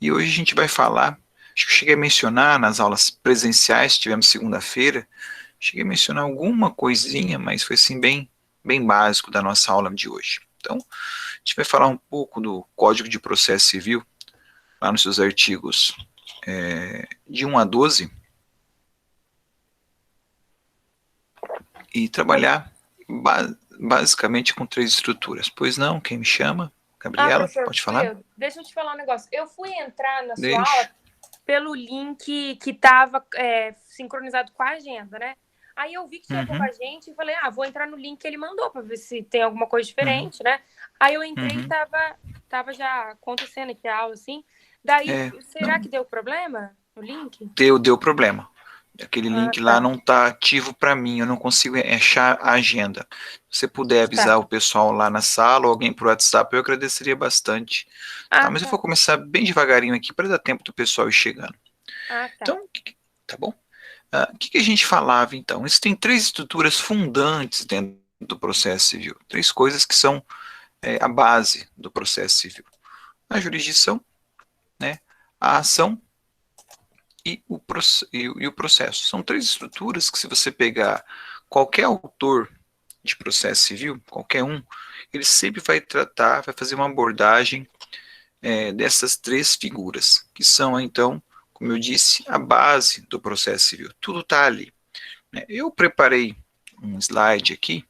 E hoje a gente vai falar, acho que eu cheguei a mencionar nas aulas presenciais, tivemos segunda-feira, cheguei a mencionar alguma coisinha, mas foi assim bem básico da nossa aula de hoje. Então, a gente vai falar um pouco do Código de Processo Civil, lá nos seus artigos de 1 a 12, e trabalhar basicamente com três estruturas. Pois não, quem me chama? Ah, Gabriela, professor, pode fui falar? eu. Deixa eu te falar um negócio. Eu fui entrar na sua aula Deixa. pelo link que estava sincronizado com a agenda, né? Aí eu vi que tinha pouca Uhum, gente e falei, vou entrar no link que ele mandou para ver se tem alguma coisa uhum, diferente, né? Aí eu entrei e uhum. tava já acontecendo aqui a aula, assim. Daí, será Não, que deu problema no link? deu problema. Aquele Ah, link lá tá. não está ativo para mim, eu não consigo achar a agenda. Se você puder avisar Tá. o pessoal lá na sala ou alguém por WhatsApp, eu agradeceria bastante. Tá, Ah, mas eu vou tá. começar bem devagarinho aqui para dar tempo do pessoal ir chegando. Ah, tá. Então, tá bom? O que a gente falava então? Existem três estruturas fundantes dentro do processo civil, três coisas que são a base do processo civil: a jurisdição, né, a ação e o processo. São três estruturas que, se você pegar qualquer autor de processo civil, qualquer um, ele sempre vai tratar, vai fazer uma abordagem dessas três figuras, que são, então, como eu disse, a base do processo civil. Tudo está ali, né? Eu preparei um slide aqui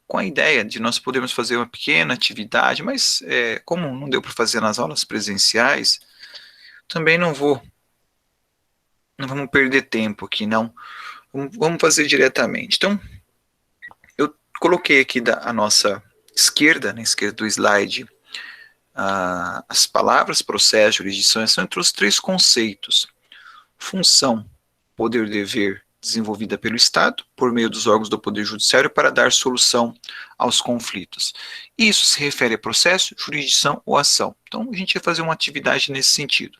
com a ideia de nós podermos fazer uma pequena atividade, mas como não deu para fazer nas aulas presenciais, também não vamos perder tempo aqui, não. Vamos fazer diretamente. Então, eu coloquei aqui a nossa esquerda, na esquerda do slide, as palavras processo, jurisdição e ação, entre os três conceitos: função, poder, dever, desenvolvida pelo Estado, por meio dos órgãos do Poder Judiciário, para dar solução aos conflitos. Isso se refere a processo, jurisdição ou ação. Então, a gente vai fazer uma atividade nesse sentido.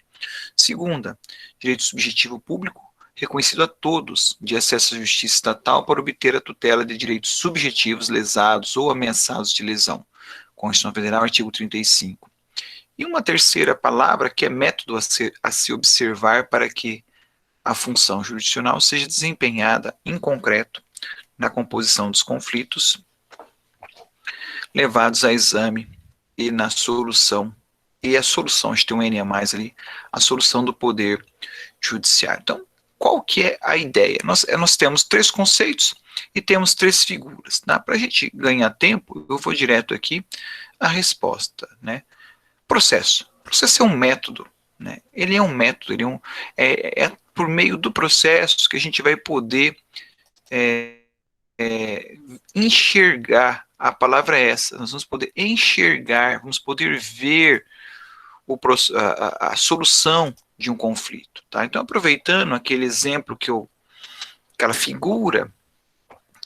Segunda, direito subjetivo público, reconhecido a todos, de acesso à justiça estatal para obter a tutela de direitos subjetivos lesados ou ameaçados de lesão. Constituição Federal, artigo 35. E uma terceira palavra, que é método a se observar para que a função jurisdicional seja desempenhada em concreto na composição dos conflitos levados a exame e na solução. E a solução, a gente tem um N a mais ali, a solução do poder judiciário. Então, qual que é a ideia? Nós temos três conceitos e temos três figuras. Tá? Para a gente ganhar tempo, eu vou direto aqui à resposta. Né? Processo. Processo é um método. Né? Ele é um método, é por meio do processo que a gente vai poder enxergar. A palavra é essa, nós vamos poder enxergar, vamos poder ver a solução de um conflito. Tá? Então, aproveitando aquele exemplo aquela figura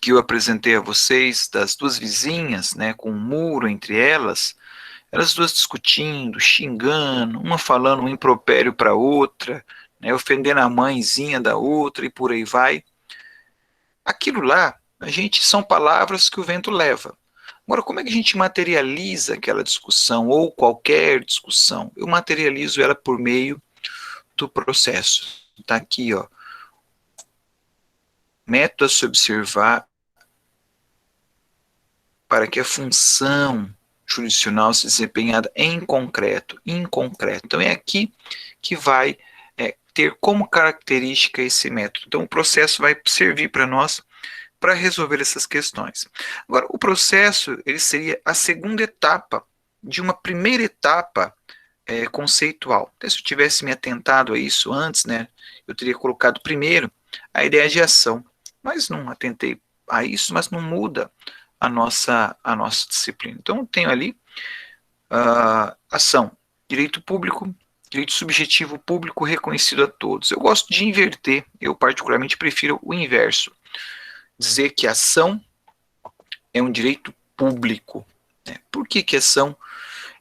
que eu apresentei a vocês das duas vizinhas, né, com um muro entre elas duas discutindo, xingando, uma falando um impropério para a outra, né, ofendendo a mãezinha da outra e por aí vai. Aquilo lá, são palavras que o vento leva. Agora, como é que a gente materializa aquela discussão ou qualquer discussão? Eu materializo ela por meio do processo. Está aqui, ó. Método a se observar para que a função jurisdicional seja desempenhada em concreto, Então, é aqui que vai ter como característica esse método. Então, o processo vai servir para nós para resolver essas questões. Agora, o processo ele seria a segunda etapa de uma primeira etapa conceitual. Até se eu tivesse me atentado a isso antes, né, eu teria colocado primeiro a ideia de ação, mas não atentei a isso, mas não muda a nossa disciplina. Então, eu tenho ali ação, direito público, direito subjetivo público reconhecido a todos. Eu gosto de inverter, eu particularmente prefiro o inverso, dizer que a ação é um direito público. Né? Por que ação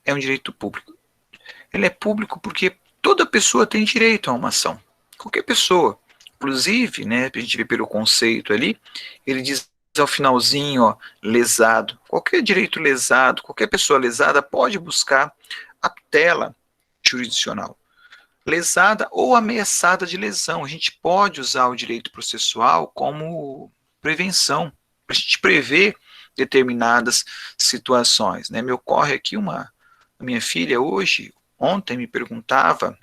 é um direito público? Ele é público porque toda pessoa tem direito a uma ação. Qualquer pessoa. Inclusive, né, a gente vê pelo conceito ali, ele diz ao finalzinho, ó, lesado. Qualquer direito lesado, qualquer pessoa lesada pode buscar a tutela jurisdicional. Lesada ou ameaçada de lesão. A gente pode usar o direito processual como prevenção, para a gente prever determinadas situações. Né? Me ocorre aqui a minha filha hoje, ontem me perguntava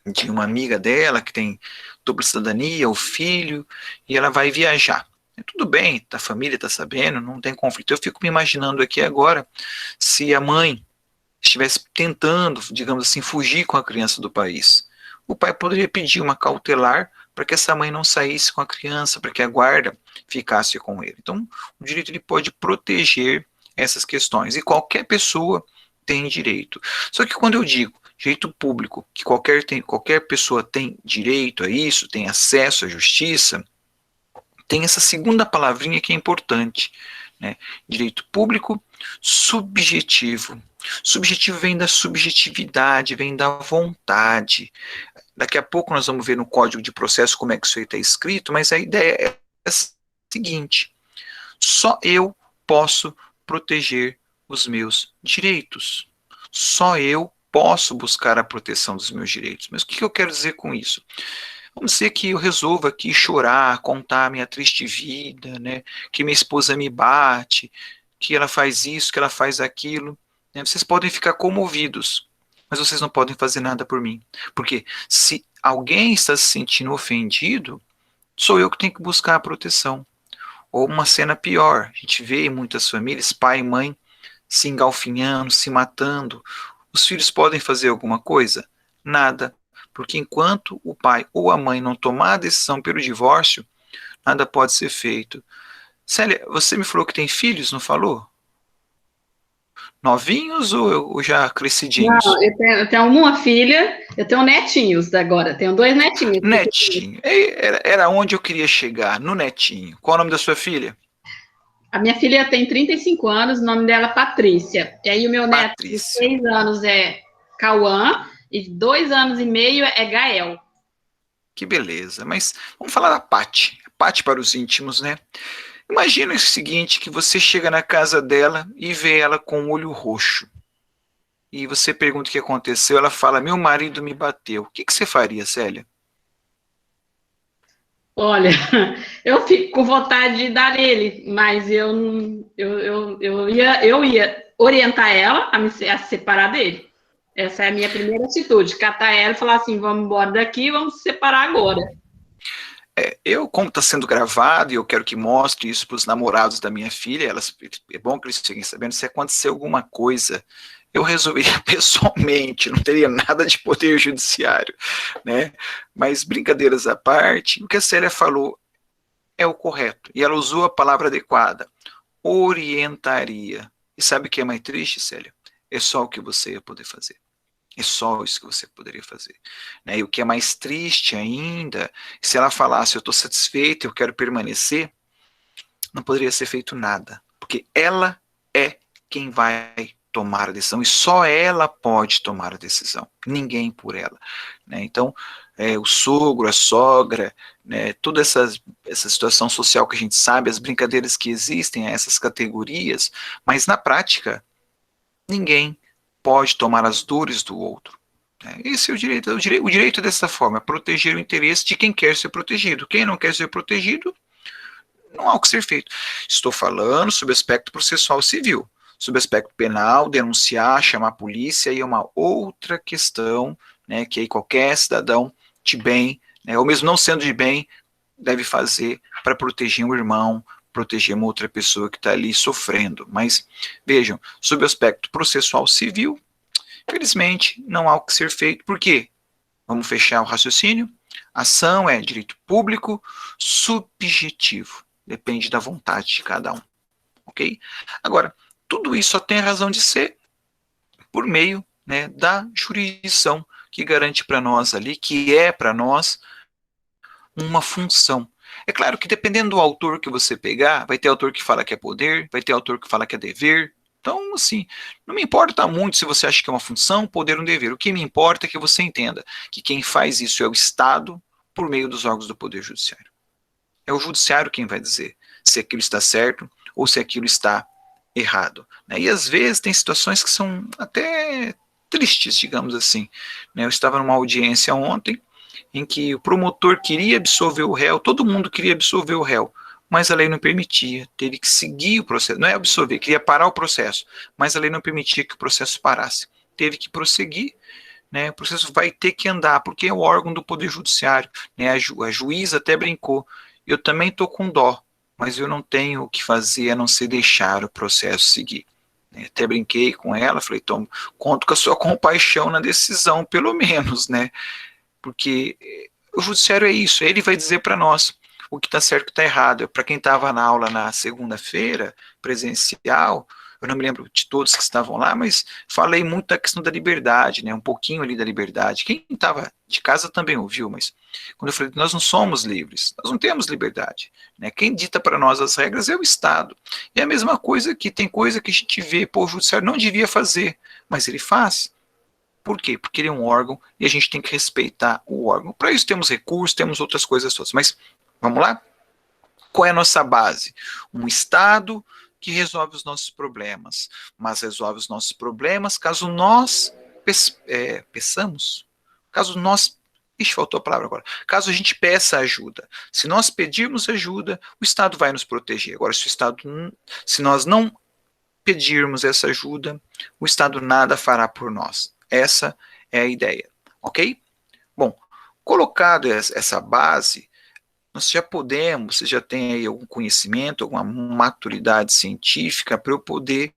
de uma amiga dela que tem dupla cidadania, o filho, e ela vai viajar. Tudo bem, a família está sabendo, não tem conflito. Eu fico me imaginando aqui agora se a mãe estivesse tentando, digamos assim, fugir com a criança do país. O pai poderia pedir uma cautelar para que essa mãe não saísse com a criança, para que a guarda ficasse com ele. Então, o direito ele pode proteger essas questões, e qualquer pessoa tem direito. Só que quando eu digo direito público, que qualquer pessoa tem direito a isso, tem acesso à justiça, tem essa segunda palavrinha que é importante, né? Direito público subjetivo. Subjetivo vem da subjetividade, vem da vontade. Daqui a pouco nós vamos ver no Código de Processo como é que isso aí está escrito, mas a ideia é a seguinte: só eu posso proteger os meus direitos. Só eu posso buscar a proteção dos meus direitos. Mas o que eu quero dizer com isso? Vamos dizer que eu resolvo aqui chorar, contar a minha triste vida, né? Que minha esposa me bate, que ela faz isso, que ela faz aquilo. Né? Vocês podem ficar comovidos, mas vocês não podem fazer nada por mim. Porque se alguém está se sentindo ofendido, sou eu que tenho que buscar a proteção. Ou uma cena pior, a gente vê em muitas famílias, pai e mãe se engalfinhando, se matando. Os filhos podem fazer alguma coisa? Nada. Porque enquanto o pai ou a mãe não tomar a decisão pelo divórcio, nada pode ser feito. Célia, você me falou que tem filhos, não falou? Novinhos ou já crescidinhos? Não, eu tenho uma filha, eu tenho netinhos agora, tenho 2 netinhos. Netinho. Era onde eu queria chegar, no netinho. Qual o nome da sua filha? A minha filha tem 35 anos, o nome dela é Patrícia. E aí o meu neto de Patrícia. 6 anos é Cauã, e 2 anos e meio é Gael. Que beleza. Mas vamos falar da Paty. Paty para os íntimos, né? Imagina o seguinte, que você chega na casa dela e vê ela com o olho roxo. E você pergunta o que aconteceu, ela fala, meu marido me bateu. O que você faria, Célia? Olha, eu fico com vontade de dar nele, mas eu ia orientar ela a se separar dele. Essa é a minha primeira atitude, catar ela e falar assim, vamos embora daqui, vamos se separar agora. Como está sendo gravado, e eu quero que mostre isso para os namorados da minha filha, é bom que eles fiquem sabendo, se acontecer alguma coisa, eu resolveria pessoalmente, não teria nada de poder judiciário, né? Mas brincadeiras à parte, o que a Célia falou é o correto, e ela usou a palavra adequada, orientaria. E sabe o que é mais triste, Célia? É só o que você ia poder fazer. É só isso que você poderia fazer. Né? E o que é mais triste ainda, se ela falasse, eu estou satisfeita, eu quero permanecer, não poderia ser feito nada. Porque ela é quem vai tomar a decisão, e só ela pode tomar a decisão, ninguém por ela. Né? Então, o sogro, a sogra, né, toda essa situação social que a gente sabe, as brincadeiras que existem, essas categorias, mas na prática, ninguém pode tomar as dores do outro. Esse é o direito. O direito é dessa forma, é proteger o interesse de quem quer ser protegido. Quem não quer ser protegido, não há o que ser feito. Estou falando sobre o aspecto processual civil. Sobre o aspecto penal, denunciar, chamar a polícia, aí é uma outra questão, né, que aí qualquer cidadão de bem, né, ou mesmo não sendo de bem, deve fazer para proteger um irmão, proteger uma outra pessoa que está ali sofrendo. Mas, vejam, sob o aspecto processual civil, infelizmente, não há o que ser feito. Por quê? Vamos fechar o raciocínio? Ação é direito público subjetivo. Depende da vontade de cada um. Ok? Agora, tudo isso só tem razão de ser por meio, né, da jurisdição que garante para nós ali, que é para nós uma função. É claro que dependendo do autor que você pegar, vai ter autor que fala que é poder, vai ter autor que fala que é dever. Então, assim, não me importa muito se você acha que é uma função, poder ou um dever. O que me importa é que você entenda que quem faz isso é o Estado por meio dos órgãos do Poder Judiciário. É o Judiciário quem vai dizer se aquilo está certo ou se aquilo está errado. E às vezes tem situações que são até tristes, digamos assim. Né? Eu estava numa audiência ontem, em que o promotor queria absolver o réu, todo mundo queria absolver o réu, mas a lei não permitia, teve que seguir o processo, não é absolver, queria parar o processo, mas a lei não permitia que o processo parasse, teve que prosseguir, né, o processo vai ter que andar, porque é o órgão do Poder Judiciário, né, a juíza até brincou, eu também estou com dó, mas eu não tenho o que fazer a não ser deixar o processo seguir. Até brinquei com ela, falei, Tom, conto com a sua compaixão na decisão, pelo menos, né, porque o judiciário é isso, ele vai dizer para nós o que está certo e o que está errado. Para quem estava na aula na segunda-feira, presencial, eu não me lembro de todos que estavam lá, mas falei muito da questão da liberdade, né, um pouquinho ali da liberdade. Quem estava de casa também ouviu, mas quando eu falei, nós não somos livres, nós não temos liberdade. Né, quem dita para nós as regras é o Estado. E é a mesma coisa que tem coisa que a gente vê, pô, o judiciário não devia fazer, mas ele faz. Por quê? Porque ele é um órgão e a gente tem que respeitar o órgão. Para isso temos recursos, temos outras coisas todas. Mas vamos lá? Qual é a nossa base? Um Estado que resolve os nossos problemas. Mas resolve os nossos problemas caso nós peçamos. Caso nós. Ixi, faltou a palavra agora. Caso a gente peça ajuda. Se nós pedirmos ajuda, o Estado vai nos proteger. Agora, se nós não pedirmos essa ajuda, o Estado nada fará por nós. Essa é a ideia, ok? Bom, colocado essa base, nós já podemos, você já tem aí algum conhecimento, alguma maturidade científica para eu poder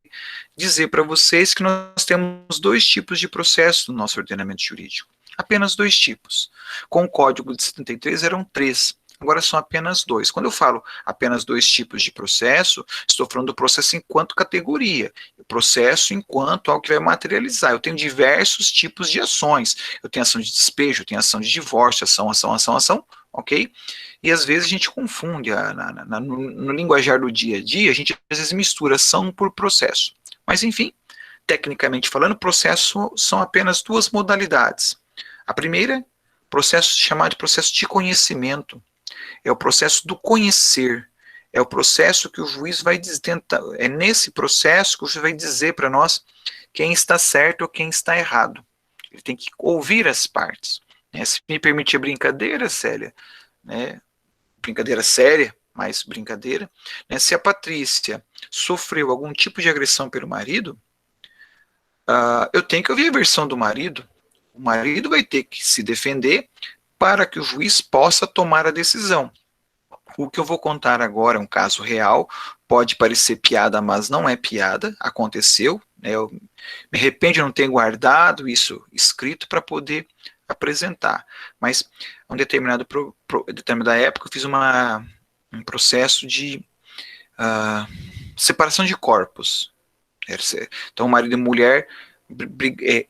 dizer para vocês que nós temos 2 tipos de processo no nosso ordenamento jurídico. Apenas 2 tipos. Com o Código de 73 eram 3. Agora são apenas 2. Quando eu falo apenas 2 tipos de processo, estou falando do processo enquanto categoria, o processo enquanto algo que vai materializar. Eu tenho diversos tipos de ações. Eu tenho ação de despejo, eu tenho ação de divórcio, ação, ok? E às vezes a gente confunde, no linguajar do dia a dia, a gente às vezes mistura ação por processo. Mas enfim, tecnicamente falando, processo são apenas 2 modalidades. A primeira, processo chamado de processo de conhecimento. É o processo do conhecer, é o processo que o juiz vai tentar, é nesse processo que o juiz vai dizer para nós quem está certo ou quem está errado. Ele tem que ouvir as partes. Né? Se me permitir brincadeira, Célia, né? Brincadeira séria, mas brincadeira, né? Se a Patrícia sofreu algum tipo de agressão pelo marido, eu tenho que ouvir a versão do marido. O marido vai ter que se defender para que o juiz possa tomar a decisão. O que eu vou contar agora é um caso real, pode parecer piada, mas não é piada, aconteceu, né, eu me arrependo de não ter guardado isso escrito para poder apresentar, mas em uma determinada época eu fiz um processo de separação de corpos. Então marido e mulher,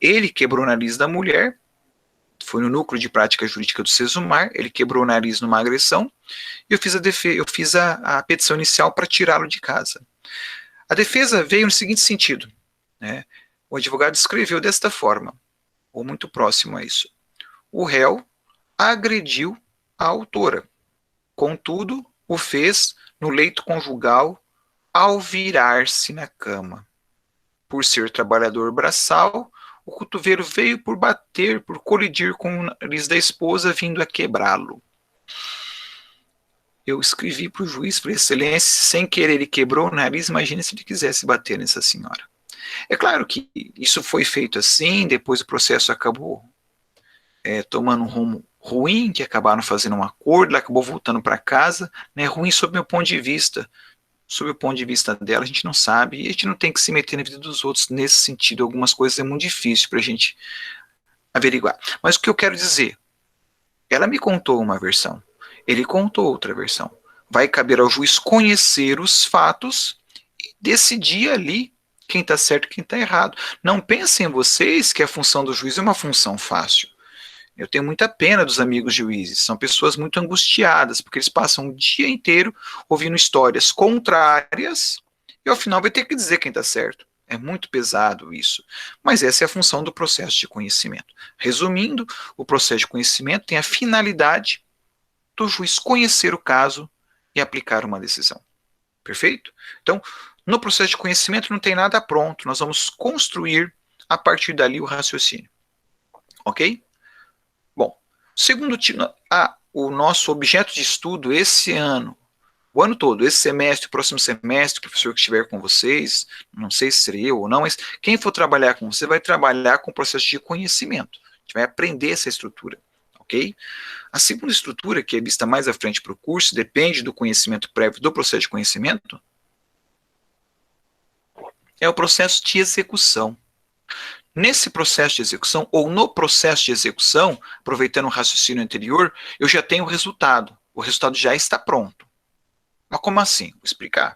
ele quebrou o nariz da mulher, foi no núcleo de prática jurídica do Sesumar, ele quebrou o nariz numa agressão, e eu fiz a petição inicial para tirá-lo de casa. A defesa veio no seguinte sentido, né? O advogado escreveu desta forma, ou muito próximo a isso. O réu agrediu a autora, contudo, o fez no leito conjugal ao virar-se na cama. Por ser trabalhador braçal, o cotovelo veio por bater, por colidir com o nariz da esposa, vindo a quebrá-lo. Eu escrevi para o juiz, falei, excelência, sem querer ele quebrou o nariz, imagine se ele quisesse bater nessa senhora. É claro que isso foi feito assim, depois o processo acabou tomando um rumo ruim, que acabaram fazendo um acordo, ela acabou voltando para casa, né, ruim sob meu ponto de vista. Sob o ponto de vista dela, a gente não sabe, e a gente não tem que se meter na vida dos outros nesse sentido. Algumas coisas é muito difícil para a gente averiguar. Mas o que eu quero dizer? Ela me contou uma versão, ele contou outra versão. Vai caber ao juiz conhecer os fatos e decidir ali quem está certo e quem está errado. Não pensem vocês que a função do juiz é uma função fácil. Eu tenho muita pena dos amigos juízes, são pessoas muito angustiadas, porque eles passam o dia inteiro ouvindo histórias contrárias e ao final vai ter que dizer quem está certo. É muito pesado isso, mas essa é a função do processo de conhecimento. Resumindo, o processo de conhecimento tem a finalidade do juiz conhecer o caso e aplicar uma decisão. Perfeito? Então, no processo de conhecimento não tem nada pronto, nós vamos construir a partir dali o raciocínio. Ok? Bom, segundo o nosso objeto de estudo esse ano, o ano todo, esse semestre, o próximo semestre, o professor que estiver com vocês, não sei se serei eu ou não, mas quem for trabalhar com você vai trabalhar com o processo de conhecimento. A gente vai aprender essa estrutura, ok? A segunda estrutura, que é vista mais à frente para o curso, depende do conhecimento prévio do processo de conhecimento, é o processo de execução. Nesse processo de execução, ou no processo de execução, aproveitando o raciocínio anterior, eu já tenho o resultado já está pronto. Mas como assim? Vou explicar.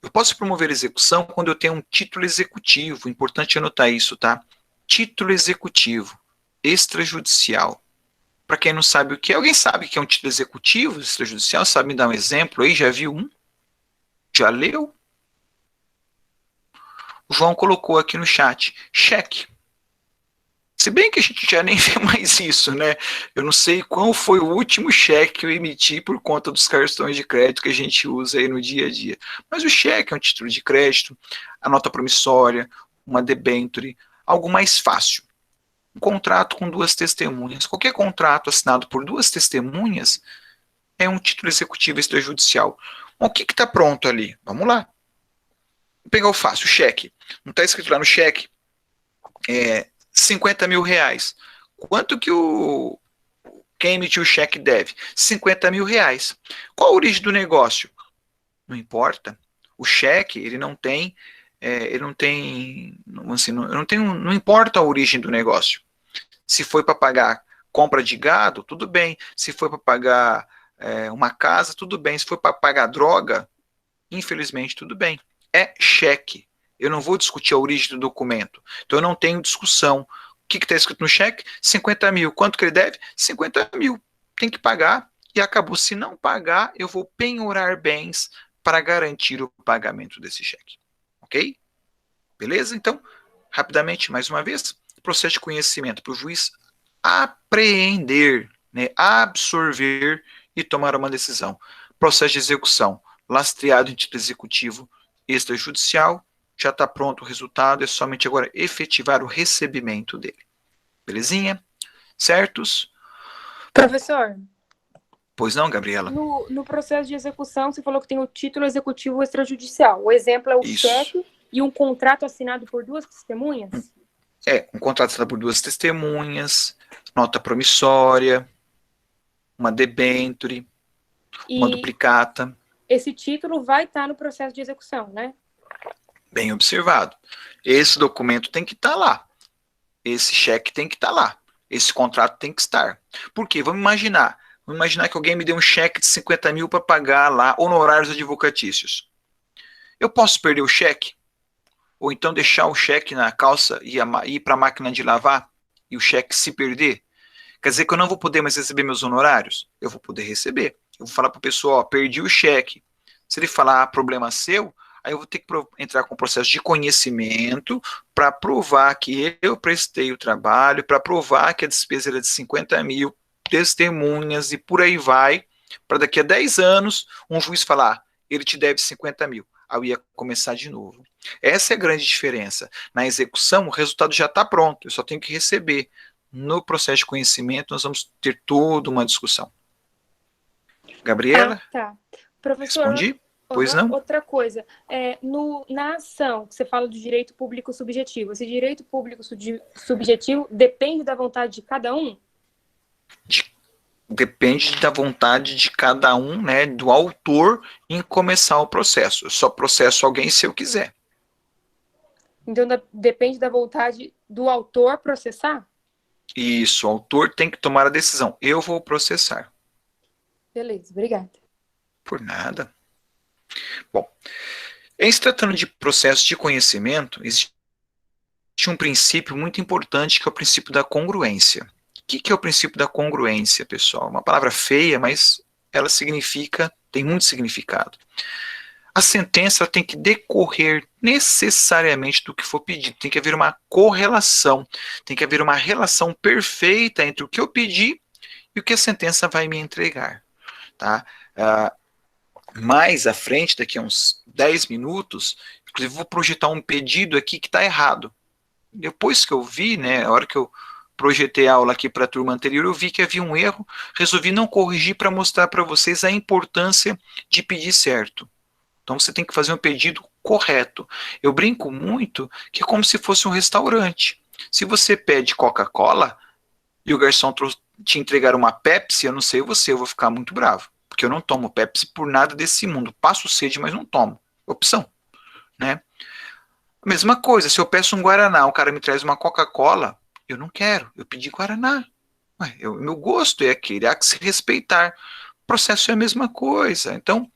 Eu posso promover execução quando eu tenho um título executivo, importante anotar isso, tá? Título executivo, extrajudicial. Para quem não sabe o que é, alguém sabe o que é um título executivo extrajudicial? Sabe me dar um exemplo aí? Já viu um? Já leu? O João colocou aqui no chat, cheque. Se bem que a gente já nem vê mais isso, né? Eu não sei qual foi o último cheque que eu emiti por conta dos cartões de crédito que a gente usa aí no dia a dia. Mas o cheque é um título de crédito, a nota promissória, uma debênture, algo mais fácil. Um contrato com 2 testemunhas. Qualquer contrato assinado por 2 testemunhas é um título executivo extrajudicial. Bom, o que está pronto ali? Vamos lá. Vou pegar o fácil, o cheque. Não está escrito lá no cheque? 50 mil reais. Quanto que quem emitiu o cheque deve? 50 mil reais. Qual a origem do negócio? Não importa. O cheque, ele não tem, não importa a origem do negócio. Se foi para pagar compra de gado, tudo bem. Se foi para pagar uma casa, tudo bem. Se foi para pagar droga, infelizmente, tudo bem. É cheque. Eu não vou discutir a origem do documento. Então, eu não tenho discussão. O que está escrito no cheque? 50 mil. Quanto que ele deve? 50 mil. Tem que pagar e acabou. Se não pagar, eu vou penhorar bens para garantir o pagamento desse cheque. Ok? Beleza? Então, rapidamente, mais uma vez, processo de conhecimento para o juiz apreender, né, absorver e tomar uma decisão. Processo de execução, lastreado em título executivo extrajudicial, já está pronto o resultado, é somente agora efetivar o recebimento dele. Belezinha? Certos? Professor, Pois não, Gabriela? no processo de execução, você falou que tem o título executivo extrajudicial. O exemplo é o Isso. cheque e um contrato assinado por 2 testemunhas? Um contrato assinado por 2 testemunhas, nota promissória, uma debênture, uma duplicata. Esse título vai estar no processo de execução, né? Bem observado. Esse documento tem que estar lá. Esse cheque tem que estar lá. Esse contrato tem que estar. Por quê? Vamos imaginar que alguém me dê um cheque de 50 mil para pagar lá honorários advocatícios. Eu posso perder o cheque? Ou então deixar o cheque na calça e ir para a máquina de lavar e o cheque se perder? Quer dizer que eu não vou poder mais receber meus honorários? Eu vou poder receber. Eu vou falar para o pessoal, perdi o cheque. Se ele falar, problema seu, aí eu vou ter que entrar com o processo de conhecimento para provar que eu prestei o trabalho, para provar que a despesa era de 50 mil, testemunhas e por aí vai, para daqui a 10 anos um juiz falar, ele te deve 50 mil. Aí eu ia começar de novo. Essa é a grande diferença. Na execução, o resultado já está pronto, eu só tenho que receber. No processo de conhecimento, nós vamos ter toda uma discussão. Gabriela? Tá. Professor, respondi? Pois não? Outra coisa, na ação que você fala do direito público subjetivo, esse direito público subjetivo depende da vontade de cada um? Depende da vontade de cada um, né, do autor em começar o processo. Eu só processo alguém se eu quiser. Então, depende da vontade do autor processar? Isso, o autor tem que tomar a decisão. Eu vou processar. Beleza, obrigada. Por nada. Bom, em se tratando de processo de conhecimento, existe um princípio muito importante que é o princípio da congruência. O que é o princípio da congruência, pessoal? Uma palavra feia, mas ela tem muito significado. A sentença tem que decorrer necessariamente do que for pedido. Tem que haver uma correlação. Tem que haver uma relação perfeita entre o que eu pedi e o que a sentença vai me entregar. Tá? Mais à frente, daqui a uns 10 minutos, inclusive vou projetar um pedido aqui que está errado. depois que eu vi, né, a hora que eu projetei a aula aqui para a turma anterior, eu vi que havia um erro, resolvi não corrigir para mostrar para vocês a importância de pedir certo. Então você tem que fazer um pedido correto. Eu brinco muito que é como se fosse um restaurante. Se você pede Coca-Cola e o garçom te entregar uma Pepsi, eu não sei você, eu vou ficar muito bravo. Porque eu não tomo Pepsi por nada desse mundo. Passo sede, mas não tomo. Opção, né? A mesma coisa, se eu peço um Guaraná, o cara me traz uma Coca-Cola, eu não quero, eu pedi Guaraná. Ué, meu gosto é aquele, há que se respeitar. O processo é a mesma coisa. Então,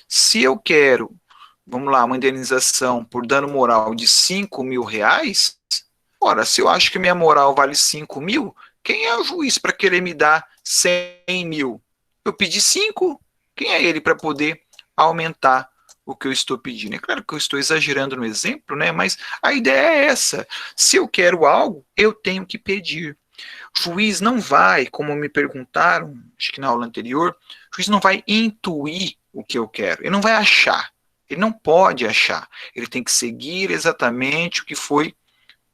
se eu quero, vamos lá, uma indenização por dano moral de R$ 5.000, ora, se eu acho que minha moral vale 5.000, quem é o juiz para querer me dar 100.000? Eu pedi 5, quem é ele para poder aumentar o que eu estou pedindo? É claro que eu estou exagerando no exemplo, né? Mas a ideia é essa. Se eu quero algo, eu tenho que pedir. O juiz não vai, como me perguntaram, acho que na aula anterior, o juiz não vai intuir o que eu quero, ele não vai achar, ele não pode achar, ele tem que seguir exatamente o que foi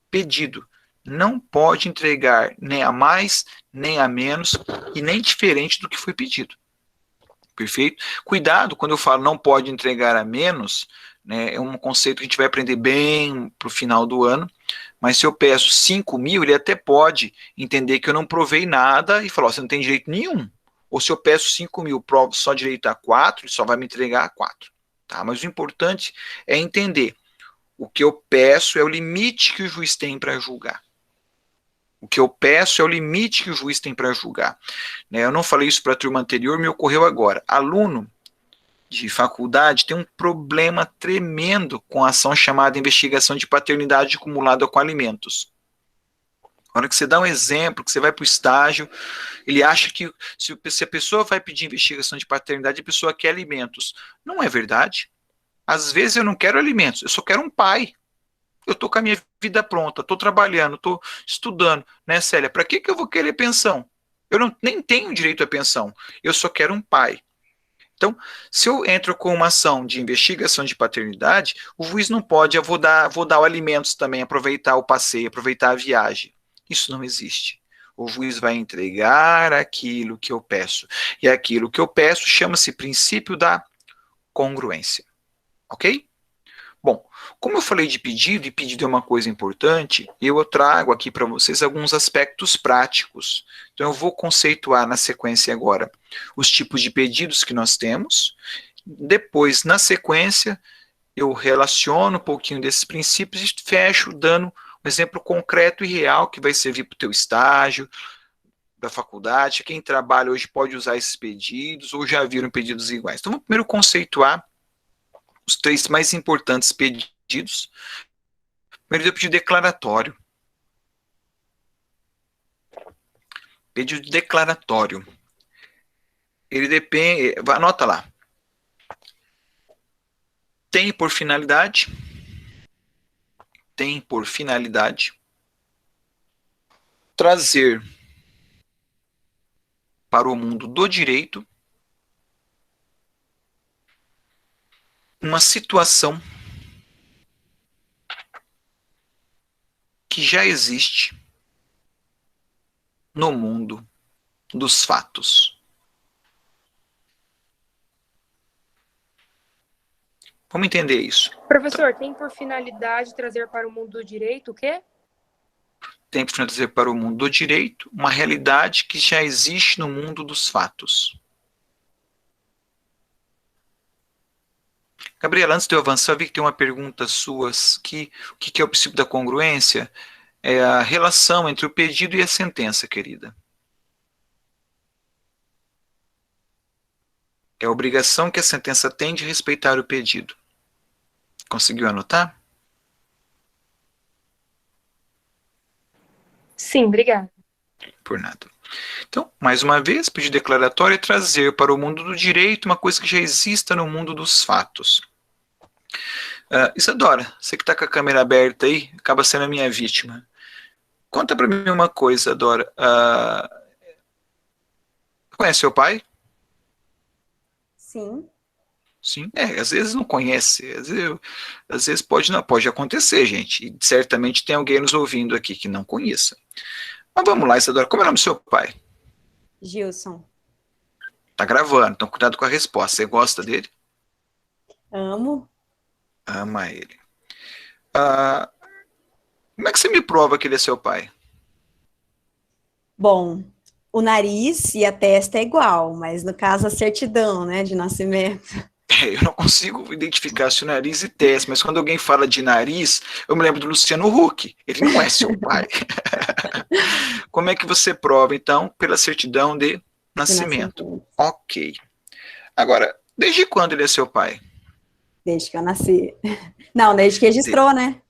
pedido. Não pode entregar nem a mais, nem a menos, e nem diferente do que foi pedido. Perfeito? Cuidado quando eu falo não pode entregar a menos, né, é um conceito que a gente vai aprender bem para o final do ano, mas se eu peço 5.000, ele até pode entender que eu não provei nada e falar, você não tem direito nenhum. Ou se eu peço 5.000, provo só direito a 4, ele só vai me entregar a 4. Tá? Mas o importante é entender, o que eu peço é o limite que o juiz tem para julgar. O que eu peço é o limite que o juiz tem para julgar. Né, eu não falei isso para a turma anterior, me ocorreu agora. Aluno de faculdade tem um problema tremendo com a ação chamada investigação de paternidade acumulada com alimentos. Na hora que você dá um exemplo, que você vai para o estágio, ele acha que se a pessoa vai pedir investigação de paternidade, a pessoa quer alimentos. Não é verdade. Às vezes eu não quero alimentos, eu só quero um pai. Eu estou com a minha vida pronta, estou trabalhando, estou estudando, né, Célia? Para que eu vou querer pensão? Eu nem tenho direito à pensão, eu só quero um pai. Então, se eu entro com uma ação de investigação de paternidade, o juiz não pode, eu vou dar o alimentos também, aproveitar o passeio, aproveitar a viagem. Isso não existe. O juiz vai entregar aquilo que eu peço. E aquilo que eu peço chama-se princípio da congruência. Ok? Bom, como eu falei de pedido, e pedido é uma coisa importante, eu trago aqui para vocês alguns aspectos práticos. Então, eu vou conceituar na sequência agora os tipos de pedidos que nós temos. Depois, na sequência, eu relaciono um pouquinho desses princípios e fecho dando um exemplo concreto e real que vai servir para o teu estágio, da faculdade. Quem trabalha hoje pode usar esses pedidos ou já viram pedidos iguais. Então, vamos primeiro conceituar os 3 mais importantes pedidos. Primeiro é o pedido declaratório. Pedido declaratório. Ele depende, anota lá. Tem por finalidade trazer para o mundo do direito uma situação que já existe no mundo dos fatos. Vamos entender isso. Professor, tem por finalidade trazer para o mundo do direito o quê? Tem por finalidade trazer para o mundo do direito uma realidade que já existe no mundo dos fatos. Gabriela, antes de eu avançar, eu vi que tem uma pergunta sua, o que é o princípio da congruência? É a relação entre o pedido e a sentença, querida. É a obrigação que a sentença tem de respeitar o pedido. Conseguiu anotar? Sim, obrigada. Por nada. Então, mais uma vez, pedido declaratório é trazer para o mundo do direito uma coisa que já exista no mundo dos fatos. Isadora, você que está com a câmera aberta aí, acaba sendo a minha vítima. Conta para mim uma coisa, Dora. Conhece seu pai? Sim. Sim, às vezes não conhece, às vezes pode não, pode acontecer, gente. E certamente tem alguém nos ouvindo aqui que não conheça. Mas vamos lá, Isadora, como é o nome do seu pai? Gilson. Tá gravando, então cuidado com a resposta. Você gosta dele? Amo. Ama ele. Ah, como é que você me prova que ele é seu pai? Bom, o nariz e a testa é igual, mas no caso a certidão, né, de nascimento. Eu não consigo identificar se o nariz e testa, mas quando alguém fala de nariz, eu me lembro do Luciano Huck. Ele não é seu pai. Como é que você prova, então, pela certidão de nascimento? Ok. Agora, desde quando ele é seu pai? Desde que eu nasci. Não, desde que registrou, né?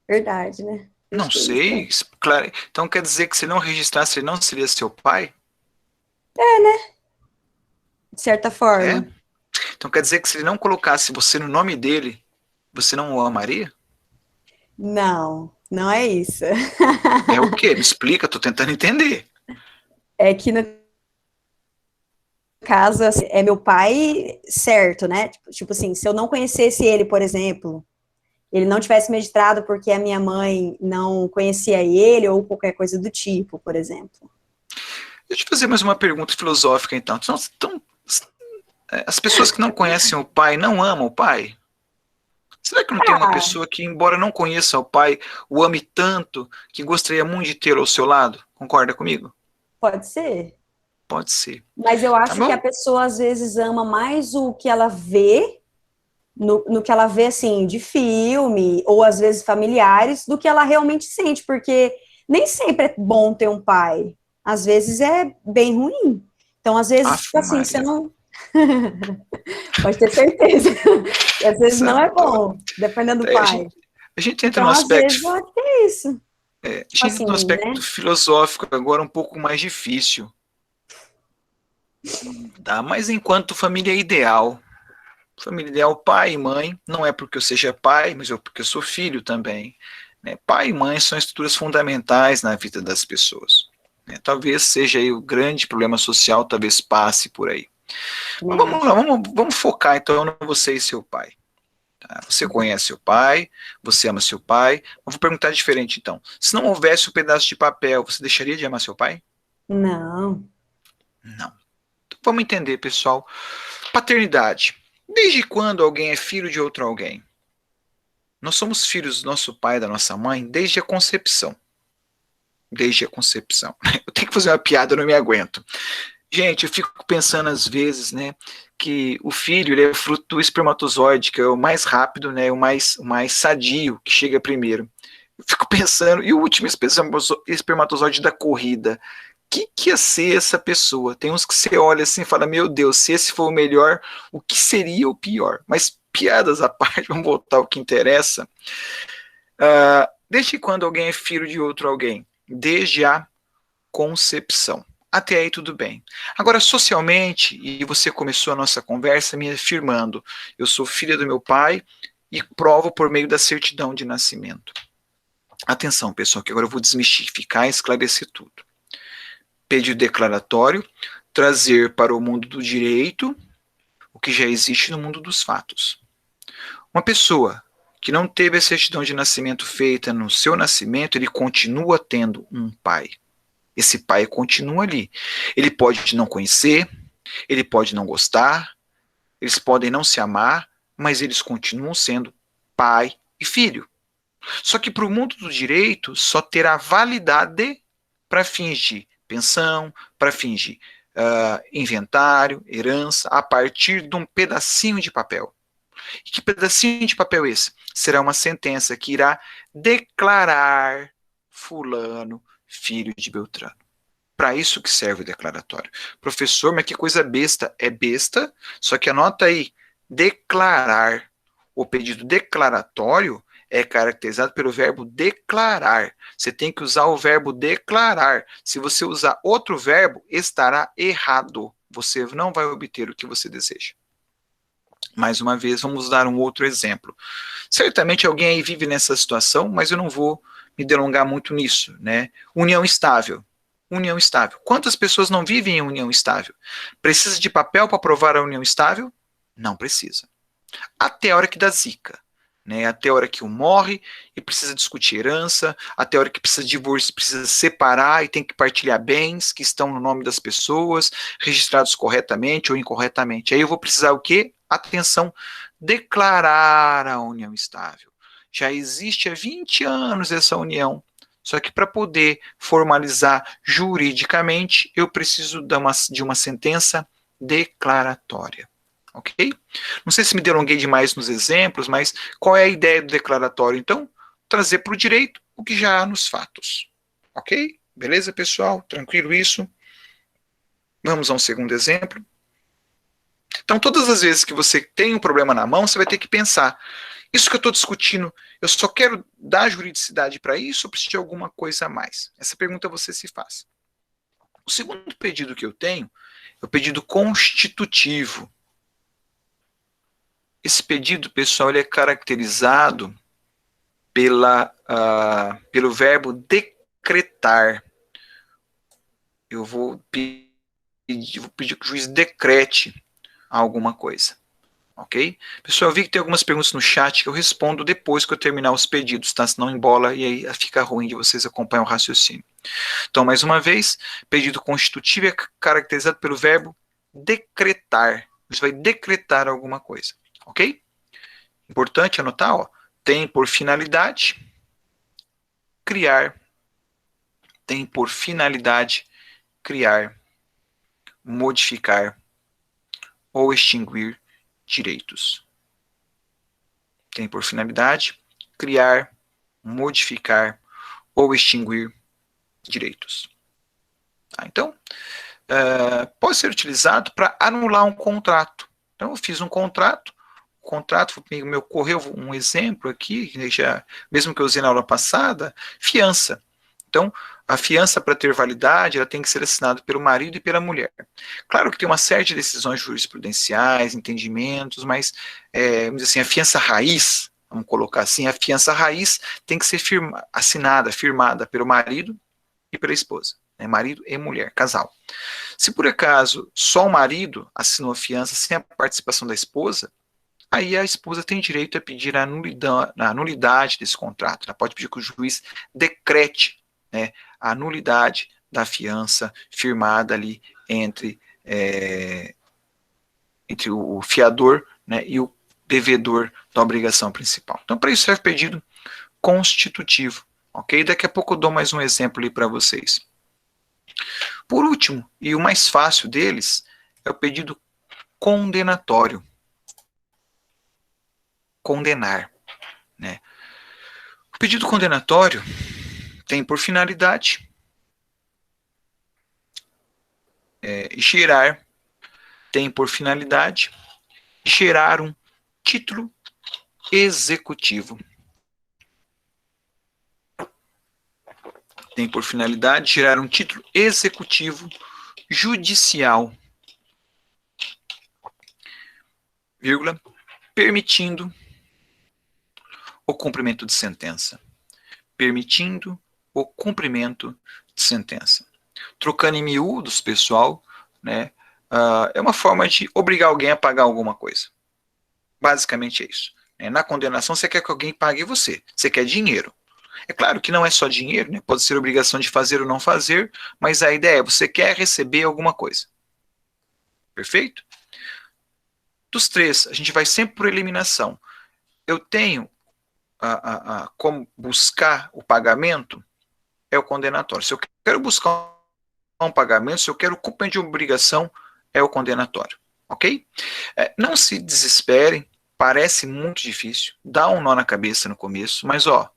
Verdade, né? Não sei. Claro. Então quer dizer que se não registrasse, ele não seria seu pai? De certa forma. É? Então quer dizer que se ele não colocasse você no nome dele, você não o amaria? Não, não é isso. É o quê? Me explica, tô tentando entender. É que no caso, assim, é meu pai certo, né? Tipo assim, se eu não conhecesse ele, por exemplo, ele não tivesse me registrado porque a minha mãe não conhecia ele ou qualquer coisa do tipo, por exemplo. Deixa eu fazer mais uma pergunta filosófica, então. As pessoas que não conhecem o pai não amam o pai? Será que não tem uma pessoa que, embora não conheça o pai, o ame tanto que gostaria muito de tê-lo ao seu lado? Concorda comigo? Pode ser. Pode ser. Mas eu acho que a pessoa, às vezes, ama mais o que ela vê, no que ela vê, assim, de filme, ou às vezes familiares, do que ela realmente sente, porque nem sempre é bom ter um pai. Às vezes é bem ruim. Então, às vezes, tipo assim, você não... Pode ter certeza. Às vezes não é bom, dependendo do pai. A gente entra então, no aspecto... Às vezes, eu acho que é isso. A gente entra no aspecto filosófico agora um pouco mais difícil. Tá? Mas enquanto família ideal, pai e mãe, não é porque eu seja pai, mas porque eu sou filho também. Né? Pai e mãe são estruturas fundamentais na vida das pessoas. Né? Talvez seja aí o grande problema social, talvez passe por aí. Mas vamos lá, vamos focar então no você e seu pai. Tá? Você conhece seu pai, você ama seu pai. Eu vou perguntar diferente então. Se não houvesse um pedaço de papel, você deixaria de amar seu pai? Não. Não. Então, vamos entender, pessoal. Paternidade. Desde quando alguém é filho de outro alguém? Nós somos filhos do nosso pai e da nossa mãe desde a concepção. Desde a concepção. Eu tenho que fazer uma piada, eu não me aguento. Gente, eu fico pensando às vezes, né, que o filho ele é fruto do espermatozoide, que é o mais rápido, né, o mais sadio, que chega primeiro. Eu fico pensando, e o último espermatozoide da corrida? Que ia ser essa pessoa? Tem uns que você olha assim e fala, meu Deus, se esse for o melhor, o que seria o pior? Mas piadas à parte, vamos voltar ao que interessa. Desde quando alguém é filho de outro alguém? Desde a concepção. Até aí tudo bem. Agora, socialmente, e você começou a nossa conversa me afirmando, eu sou filha do meu pai e provo por meio da certidão de nascimento. Atenção, pessoal, que agora eu vou desmistificar e esclarecer tudo. Pedido declaratório, trazer para o mundo do direito o que já existe no mundo dos fatos. Uma pessoa que não teve a certidão de nascimento feita no seu nascimento, ele continua tendo um pai. Esse pai continua ali. Ele pode não conhecer, ele pode não gostar, eles podem não se amar, mas eles continuam sendo pai e filho. Só que para o mundo do direito só terá validade para fins de pensão, para fins de inventário, herança, a partir de um pedacinho de papel. E que pedacinho de papel é esse? Será uma sentença que irá declarar fulano filho de Beltrano. Para isso que serve o declaratório. Professor, mas que coisa besta. É besta, só que anota aí, declarar. O pedido declaratório é caracterizado pelo verbo declarar. Você tem que usar o verbo declarar. Se você usar outro verbo, estará errado. Você não vai obter o que você deseja. Mais uma vez, vamos dar um outro exemplo. Certamente alguém aí vive nessa situação, mas eu não vou me delongar muito nisso, né? União estável. União estável. Quantas pessoas não vivem em união estável? Precisa de papel para provar a união estável? Não precisa. Até a hora que dá zica. Né, até a hora que um morre e precisa discutir herança, até a hora que precisa divorciar, precisa separar e tem que partilhar bens que estão no nome das pessoas, registrados corretamente ou incorretamente. Aí eu vou precisar o quê? Atenção, declarar a união estável. Já existe há 20 anos essa união, só que para poder formalizar juridicamente, eu preciso de uma sentença declaratória. Ok? Não sei se me delonguei demais nos exemplos, mas qual é a ideia do declaratório? Então, trazer para o direito o que já há nos fatos. Ok? Beleza, pessoal? Tranquilo isso? Vamos a um segundo exemplo. Então, todas as vezes que você tem um problema na mão, você vai ter que pensar, isso que eu estou discutindo, eu só quero dar juridicidade para isso ou preciso de alguma coisa a mais? Essa pergunta você se faz. O segundo pedido que eu tenho é o pedido constitutivo. Esse pedido, pessoal, ele é caracterizado pelo verbo decretar. Eu vou pedir que o juiz decrete alguma coisa. Ok? Pessoal, eu vi que tem algumas perguntas no chat que eu respondo depois que eu terminar os pedidos, tá? Senão embola e aí fica ruim de vocês acompanhar o raciocínio. Então, mais uma vez, pedido constitutivo é caracterizado pelo verbo decretar. Você vai decretar alguma coisa. Ok? Importante anotar, ó, tem por finalidade criar, tem por finalidade criar, modificar ou extinguir direitos. Tem por finalidade criar, modificar ou extinguir direitos. Tá, então, pode ser utilizado para anular um contrato. Então, eu fiz um contrato, me ocorreu um exemplo aqui, mesmo que eu usei na aula passada, fiança. Então, a fiança, para ter validade, ela tem que ser assinada pelo marido e pela mulher. Claro que tem uma série de decisões jurisprudenciais, entendimentos, mas, vamos dizer assim, a fiança raiz, vamos colocar assim, a fiança raiz tem que ser firmada pelo marido e pela esposa. Né, marido e mulher, casal. Se por acaso só o marido assinou a fiança sem a participação da esposa, aí a esposa tem direito a pedir a nulidade desse contrato. Ela pode pedir que o juiz decrete, né, a nulidade da fiança firmada ali entre o fiador, né, e o devedor da obrigação principal. Então, para isso serve pedido constitutivo. Ok? Daqui a pouco eu dou mais um exemplo ali para vocês. Por último, e o mais fácil deles, é o pedido condenatório. Condenar. Né? O pedido condenatório tem por finalidade gerar, tem por finalidade gerar um título executivo. Tem por finalidade gerar um título executivo judicial, vírgula, permitindo o cumprimento de sentença. Permitindo o cumprimento de sentença. Trocando em miúdos, pessoal, né, é uma forma de obrigar alguém a pagar alguma coisa. Basicamente é isso. Na condenação, você quer que alguém pague você. Você quer dinheiro. É claro que não é só dinheiro, né? Pode ser obrigação de fazer ou não fazer, mas a ideia é você quer receber alguma coisa. Perfeito? Dos três, a gente vai sempre por eliminação. Eu tenho como buscar o pagamento, é o condenatório. Se eu quero buscar um pagamento, se eu quero cumprir de obrigação, é o condenatório. Ok? Não se desesperem, parece muito difícil, dá um nó na cabeça no começo, mas ó,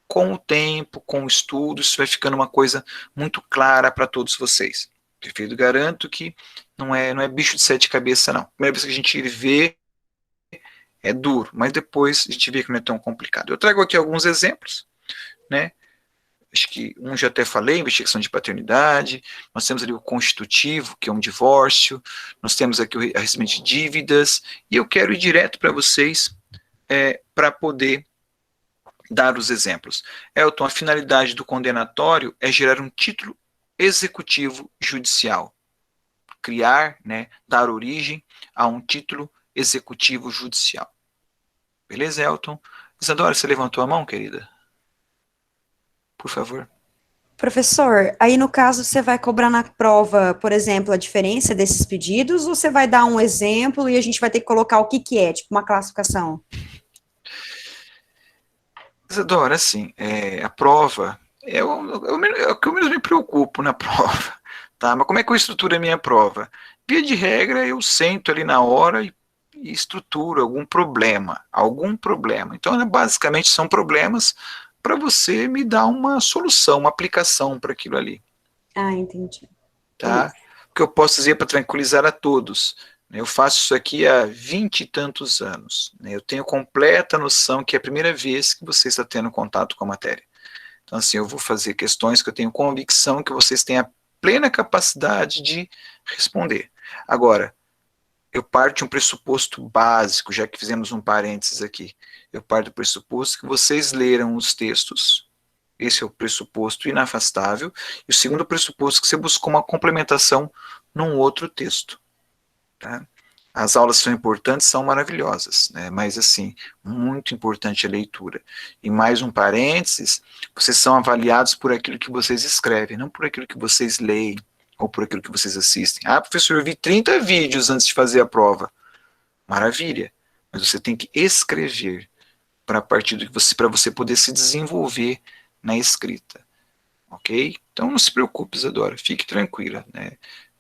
com o tempo, com o estudo, isso vai ficando uma coisa muito clara para todos vocês. Perfeito? Garanto que não é bicho de sete cabeças, não. A primeira vez que a gente vê, é duro, mas depois a gente vê que não é tão complicado. Eu trago aqui alguns exemplos, né? Acho que um já até falei, investigação de paternidade, nós temos ali o constitutivo, que é um divórcio, nós temos aqui o recebimento de dívidas, e eu quero ir direto para vocês, para poder dar os exemplos. Elton, a finalidade do condenatório é gerar um título executivo judicial. Criar, né, dar origem a um título executivo judicial. Beleza, Elton? Isadora, você levantou a mão, querida? Por favor. Professor, aí no caso você vai cobrar na prova, por exemplo, a diferença desses pedidos, ou você vai dar um exemplo e a gente vai ter que colocar o que que é, tipo uma classificação? Isadora, assim, a prova é o que eu menos me preocupo na prova, tá? Mas como é que eu estruturo a minha prova? Via de regra, eu sento ali na hora e estruturo algum problema. Então, basicamente, são problemas para você me dar uma solução, uma aplicação para aquilo ali, Ah, entendi. tá? O que eu posso dizer para tranquilizar a todos, né? Eu faço isso aqui há 20 e tantos anos, né? Eu tenho completa noção que é a primeira vez que você está tendo contato com a matéria. Então, assim, eu vou fazer questões que eu tenho convicção que vocês têm a plena capacidade de responder. Agora, eu parto de um pressuposto básico, já que fizemos um parênteses aqui. Eu parto do pressuposto que vocês leram os textos. Esse é o pressuposto inafastável. E o segundo pressuposto é que você buscou uma complementação num outro texto. Tá? As aulas são importantes, são maravilhosas, né? Mas, assim, muito importante a leitura. E mais um parênteses, vocês são avaliados por aquilo que vocês escrevem, não por aquilo que vocês leem, ou por aquilo que vocês assistem. Ah, professor, eu vi 30 vídeos antes de fazer a prova. Maravilha. Mas você tem que escrever para partir do que você, para você poder se desenvolver na escrita. Ok? Então não se preocupe, Isadora, fique tranquila, né?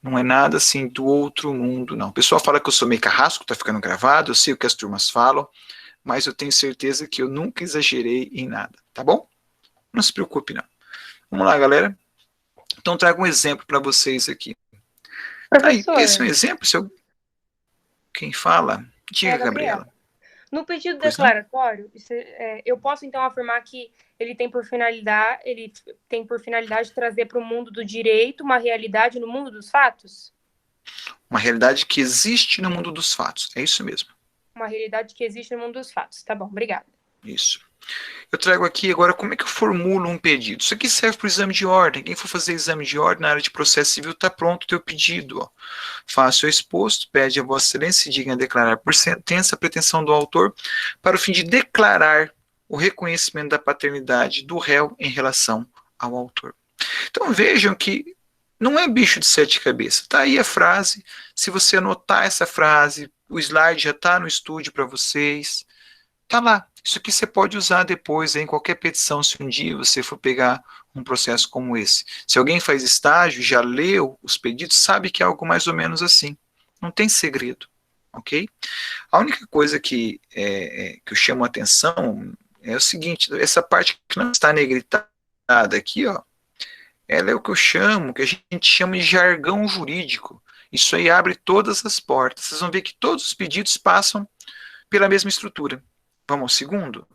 Não é nada assim do outro mundo, não. O pessoal fala que eu sou meio carrasco, tá ficando gravado, eu sei o que as turmas falam, mas eu tenho certeza que eu nunca exagerei em nada, tá bom? Não se preocupe, não. Vamos lá, galera. Então trago um exemplo para vocês aqui. Aí, Professor, esse é um exemplo, quem fala? Diga, Gabriela. no pedido Pois não? declaratório, eu posso então afirmar que ele tem por finalidade trazer para o mundo do direito uma realidade no mundo dos fatos? Uma realidade que existe no mundo dos fatos. É isso mesmo. Uma realidade que existe no mundo dos fatos. Tá bom, obrigada. Isso. Eu trago aqui agora como é que eu formulo um pedido. Isso aqui serve para o exame de ordem. Quem for fazer exame de ordem na área de processo civil está pronto o teu pedido. Ó. Faça o exposto, pede a Vossa Excelência, diga declarar por sentença a pretensão do autor para o fim de declarar o reconhecimento da paternidade do réu em relação ao autor. Então vejam que não é bicho de sete cabeças. Está aí a frase. Se você anotar essa frase, o slide já está no estúdio para vocês. Tá lá. Isso aqui você pode usar depois em qualquer petição, se um dia você for pegar um processo como esse. Se alguém faz estágio, já leu os pedidos, sabe que é algo mais ou menos assim. Não tem segredo, ok? A única coisa que eu chamo a atenção é o seguinte, essa parte que não está negritada aqui, ó, ela é o que eu chamo, que a gente chama de jargão jurídico. Isso aí abre todas as portas. Vocês vão ver que todos os pedidos passam pela mesma estrutura. Vamos ao segundo?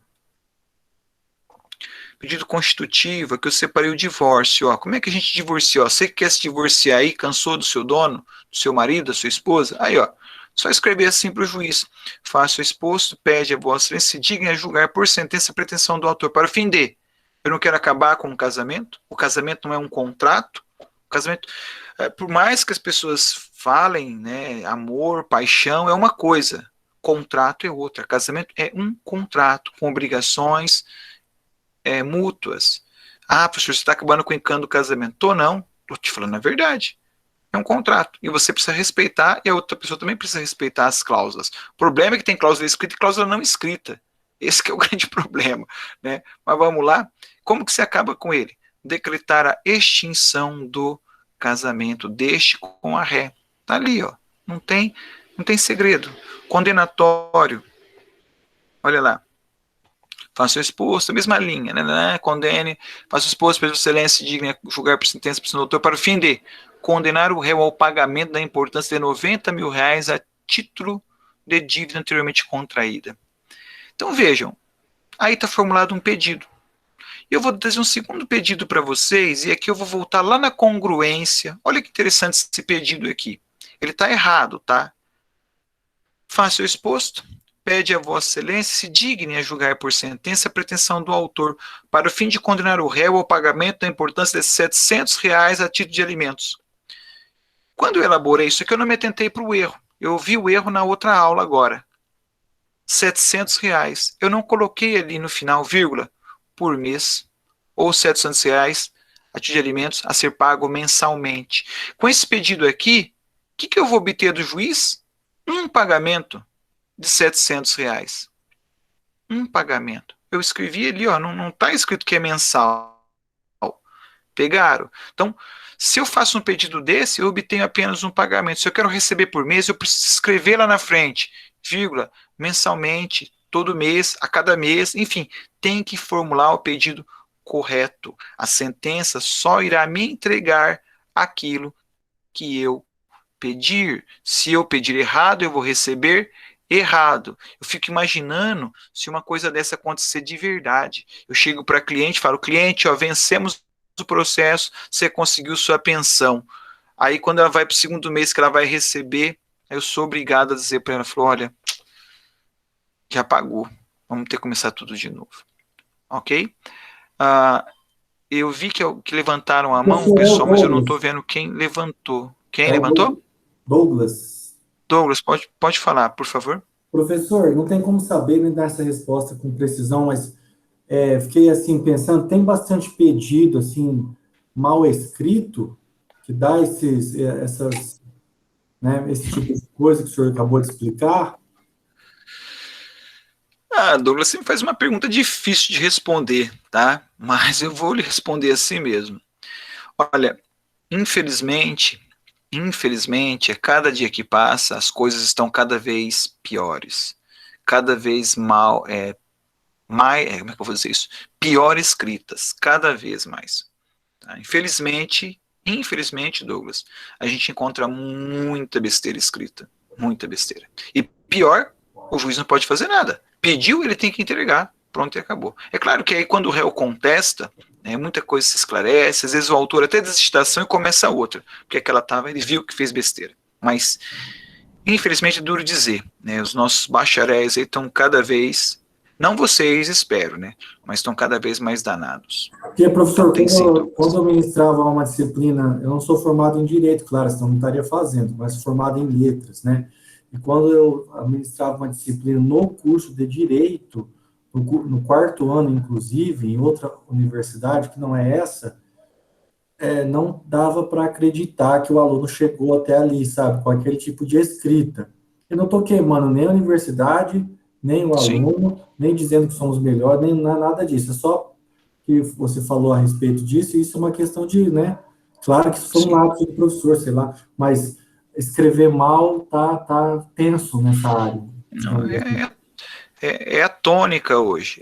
Pedido constitutivo, que eu separei o divórcio. Ó. Como é que a gente divorcia? Ó, você que quer se divorciar aí, cansou do seu dono, do seu marido, da sua esposa? Aí, ó, só escrever assim para o juiz. Faça o exposto, pede a Vossa Excelência, se dignem a julgar por sentença a pretensão do autor. Para o fim de, eu não quero acabar com o casamento não é um contrato. O casamento, por mais que as pessoas falem, né, amor, paixão, é uma coisa. Contrato é outra. Casamento é um contrato com obrigações mútuas. Ah, professor, você está acabando com o encanto do casamento. Tô não, tô te falando a verdade. É um contrato. E você precisa respeitar, e a outra pessoa também precisa respeitar as cláusulas. O problema é que tem cláusula escrita e cláusula não escrita. Esse que é o grande problema, né? Mas vamos lá. Como que se acaba com ele? Decretar a extinção do casamento, deixe com a ré. Tá ali, ó. Não tem segredo. Condenatório. Olha lá. Faça o exposto, a mesma linha, né? Condene, faça o exposto, pede excelência, digne a julgar por sentença do doutor para o fim de condenar o réu ao pagamento da importância de 90 mil reais a título de dívida anteriormente contraída. Então vejam, aí está formulado um pedido. Eu vou fazer um segundo pedido para vocês, e aqui eu vou voltar lá na congruência. Olha que interessante esse pedido aqui. Ele está errado, tá? Faça o exposto, pede a Vossa Excelência, se digne a julgar por sentença a pretensão do autor para o fim de condenar o réu ao pagamento da importância de 700 reais a título de alimentos. Quando eu elaborei isso aqui, eu não me atentei para o erro. eu vi o erro na outra aula agora. R$ 700. Eu não coloquei ali no final, vírgula, por mês, ou R$ 700 a título de alimentos a ser pago mensalmente. Com esse pedido aqui, o que eu vou obter do juiz? Um pagamento de R$ 700. Um pagamento. Eu escrevi ali, ó, não está escrito que é mensal. Pegaram? Então, se eu faço um pedido desse, eu obtenho apenas um pagamento. Se eu quero receber por mês, eu preciso escrever lá na frente, vírgula, mensalmente, todo mês, a cada mês, enfim, tem que formular o pedido correto. A sentença só irá me entregar aquilo que eu pedir. Se eu pedir errado, eu vou receber errado. Eu fico imaginando se uma coisa dessa acontecer de verdade. Eu chego para cliente e falo, cliente, ó, vencemos o processo, você conseguiu sua pensão. Aí quando ela vai para o segundo mês que ela vai receber, eu sou obrigado a dizer para ela, olha, já pagou, vamos ter que começar tudo de novo. Ok? Eu vi que levantaram a mão, pessoal, mas eu não estou vendo quem levantou. Quem levantou? Douglas. Douglas, pode falar, por favor. Professor, não tem como saber nem dar essa resposta com precisão, mas fiquei assim pensando, tem bastante pedido assim mal escrito que dá esse tipo de coisa que o senhor acabou de explicar. Douglas, você me faz uma pergunta difícil de responder, tá? Mas eu vou lhe responder assim mesmo. Olha, infelizmente, a cada dia que passa, as coisas estão cada vez piores. Cada vez como é que eu vou dizer isso? Pior escritas, cada vez mais. Tá? Infelizmente, Douglas, a gente encontra muita besteira escrita. Muita besteira. E pior, o juiz não pode fazer nada. Pediu, ele tem que entregar. Pronto, e acabou. É claro que aí quando o réu contesta, muita coisa se esclarece, às vezes o autor até desiste da ação e começa outra, porque aquela ele viu que fez besteira. Mas, infelizmente, é duro dizer, os nossos bacharéis aí estão cada vez, não vocês, espero, mas estão cada vez mais danados. Porque, professor, quando eu ministrava uma disciplina, eu não sou formado em Direito, claro, senão não estaria fazendo, mas formado em Letras, E quando eu ministrava uma disciplina no curso de Direito, no quarto ano, inclusive, em outra universidade, que não é essa, não dava para acreditar que o aluno chegou até ali, sabe, com aquele tipo de escrita. Eu não estou queimando nem a universidade, nem o aluno, nem dizendo que somos melhores, nem nada disso. É só que você falou a respeito disso, e isso é uma questão de, claro que isso foi um lápis do professor, sei lá, mas escrever mal tá tenso nessa área. Não, é a tônica hoje,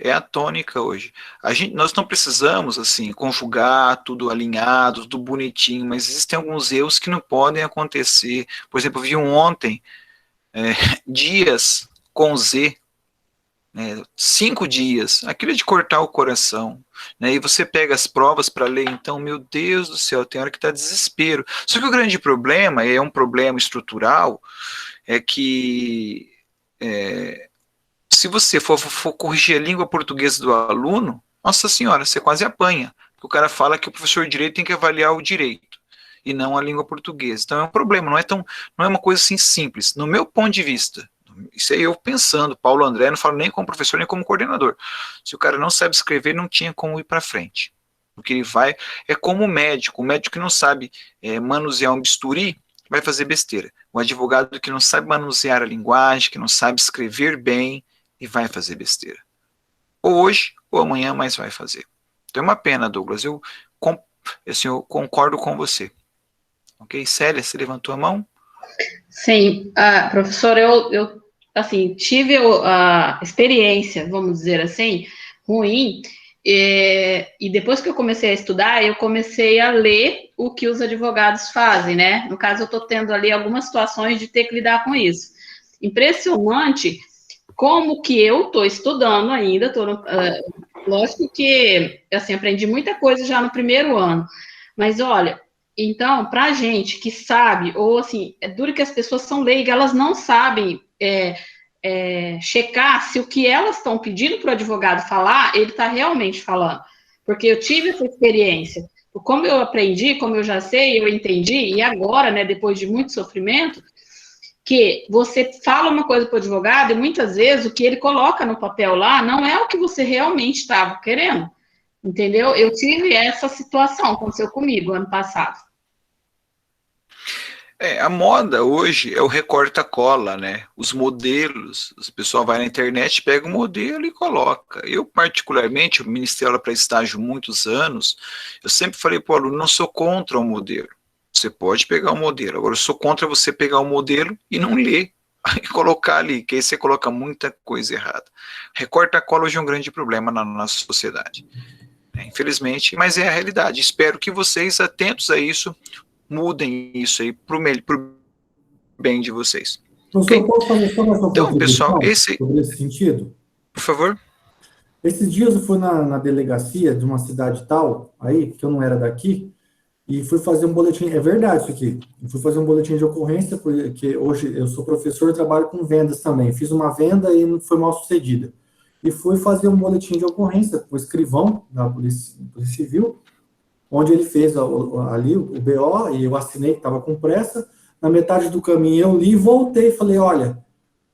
nós não precisamos, assim, conjugar tudo alinhado, tudo bonitinho, mas existem alguns erros que não podem acontecer. Por exemplo, eu vi ontem, dias com Z, 5 dias, aquilo é de cortar o coração, e você pega as provas para ler, então, meu Deus do céu, tem hora que dá desespero. Só que o grande problema, é um problema estrutural, é que se você for corrigir a língua portuguesa do aluno, nossa senhora, você quase apanha, porque o cara fala que o professor de direito tem que avaliar o direito, e não a língua portuguesa. Então é um problema, não é uma coisa assim simples, no meu ponto de vista. Isso aí eu pensando, Paulo André, não falo nem como professor, nem como coordenador. Se o cara não sabe escrever, não tinha como ir para frente. O que ele vai é como o médico que não sabe manusear um bisturi, vai fazer besteira. O advogado que não sabe manusear a linguagem, que não sabe escrever bem, e vai fazer besteira. Ou hoje, ou amanhã, mas vai fazer. Então é uma pena, Douglas, eu concordo com você. Ok, Célia, você levantou a mão? Sim, professor, eu assim, tive a experiência, vamos dizer assim, ruim, e depois que eu comecei a estudar, eu comecei a ler o que os advogados fazem, No caso, eu estou tendo ali algumas situações de ter que lidar com isso. Impressionante como que eu estou estudando ainda, lógico que, assim, aprendi muita coisa já no primeiro ano, mas olha, então, para a gente que sabe, ou assim, é duro que as pessoas são leigas, elas não sabem checar se o que elas estão pedindo para o advogado falar, ele está realmente falando, porque eu tive essa experiência, como eu aprendi, como eu já sei, eu entendi, e agora, depois de muito sofrimento, Porque você fala uma coisa para o advogado e muitas vezes o que ele coloca no papel lá não é o que você realmente estava querendo, entendeu? Eu tive essa situação, aconteceu comigo ano passado. A moda hoje é o recorta-cola, né? Os modelos, o pessoal vai na internet, pega o modelo e coloca. Eu, particularmente, eu ministrei aula para estágio muitos anos, eu sempre falei para o aluno, não sou contra o modelo. Você pode pegar o modelo, agora eu sou contra você pegar o modelo e não ler, e colocar ali, que aí você coloca muita coisa errada. Recorta-cola hoje é um grande problema na nossa sociedade, né? Infelizmente, mas é a realidade. Espero que vocês, atentos a isso, mudem isso aí para o bem de vocês. Professor, Okay? posso fazer só uma Então, pessoal, sobre esse sentido? Por favor. Esses dias eu fui na delegacia de uma cidade tal, aí, que eu não era daqui, e fui fazer um boletim, é verdade isso aqui, eu fui fazer um boletim de ocorrência, porque hoje eu sou professor e trabalho com vendas também, fiz uma venda e não foi mal sucedida, e fui fazer um boletim de ocorrência com o escrivão da Polícia Civil, onde ele fez ali o BO, e eu assinei que estava com pressa. Na metade do caminho eu li e voltei e falei, olha,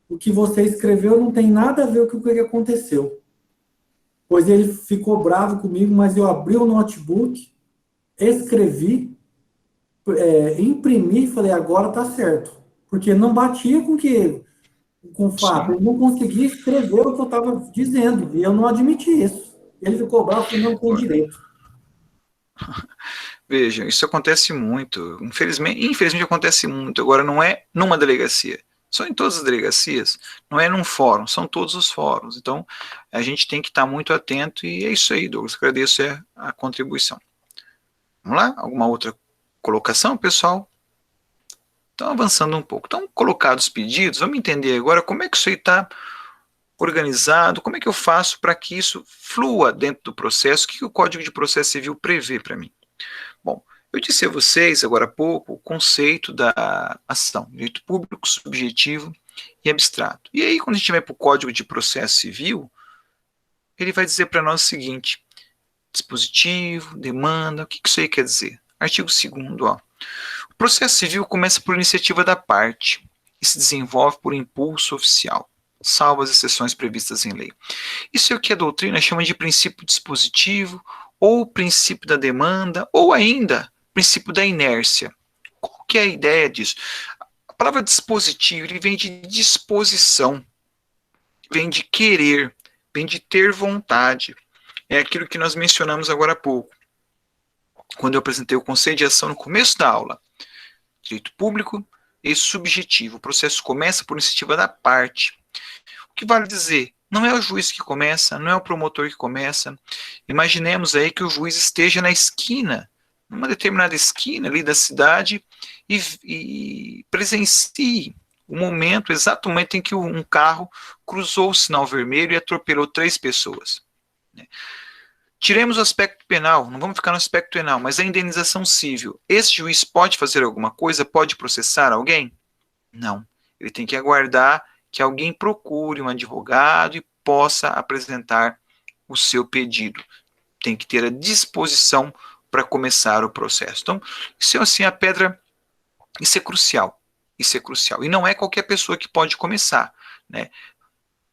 o que você escreveu não tem nada a ver com o que aconteceu. Pois ele ficou bravo comigo, mas eu abri o notebook, escrevi, imprimi e falei, agora tá certo. Porque não batia com o fato, ele não conseguia escrever o que eu estava dizendo, e eu não admiti isso. Ele ficou bravo e não tem direito. Vejam, isso acontece muito, infelizmente acontece muito, agora não é numa delegacia, são em todas as delegacias, não é num fórum, são todos os fóruns, então a gente tem que estar muito atento e é isso aí, Douglas, agradeço a contribuição. Vamos lá? Alguma outra colocação, pessoal? Então, avançando um pouco, então, colocados os pedidos, vamos entender agora como é que isso aí está organizado, como é que eu faço para que isso flua dentro do processo, o que o Código de Processo Civil prevê para mim. Bom, eu disse a vocês agora há pouco o conceito da ação, direito público, subjetivo e abstrato. E aí, quando a gente vai para o Código de Processo Civil, ele vai dizer para nós o seguinte, dispositivo, demanda, o que isso aí quer dizer? Artigo 2º, ó. O processo civil começa por iniciativa da parte e se desenvolve por impulso oficial, salvo as exceções previstas em lei. Isso é o que a doutrina chama de princípio dispositivo, ou princípio da demanda, ou ainda princípio da inércia. Qual que é a ideia disso? A palavra dispositivo ele vem de disposição, vem de querer, vem de ter vontade. É aquilo que nós mencionamos agora há pouco, quando eu apresentei o conceito de ação no começo da aula. Direito público e subjetivo. O processo começa por iniciativa da parte. O que vale dizer? Não é o juiz que começa, não é o promotor que começa. Imaginemos aí que o juiz esteja na esquina, numa determinada esquina ali da cidade, e presencie o momento, exato momento em que um carro cruzou o sinal vermelho e atropelou 3 pessoas. Tiremos o aspecto penal, não vamos ficar no aspecto penal, mas a indenização civil. Esse juiz pode fazer alguma coisa? Pode processar alguém? Não. Ele tem que aguardar que alguém procure um advogado e possa apresentar o seu pedido. Tem que ter a disposição para começar o processo. Então, isso é assim a pedra, isso é crucial. Isso é crucial. E não é qualquer pessoa que pode começar, né?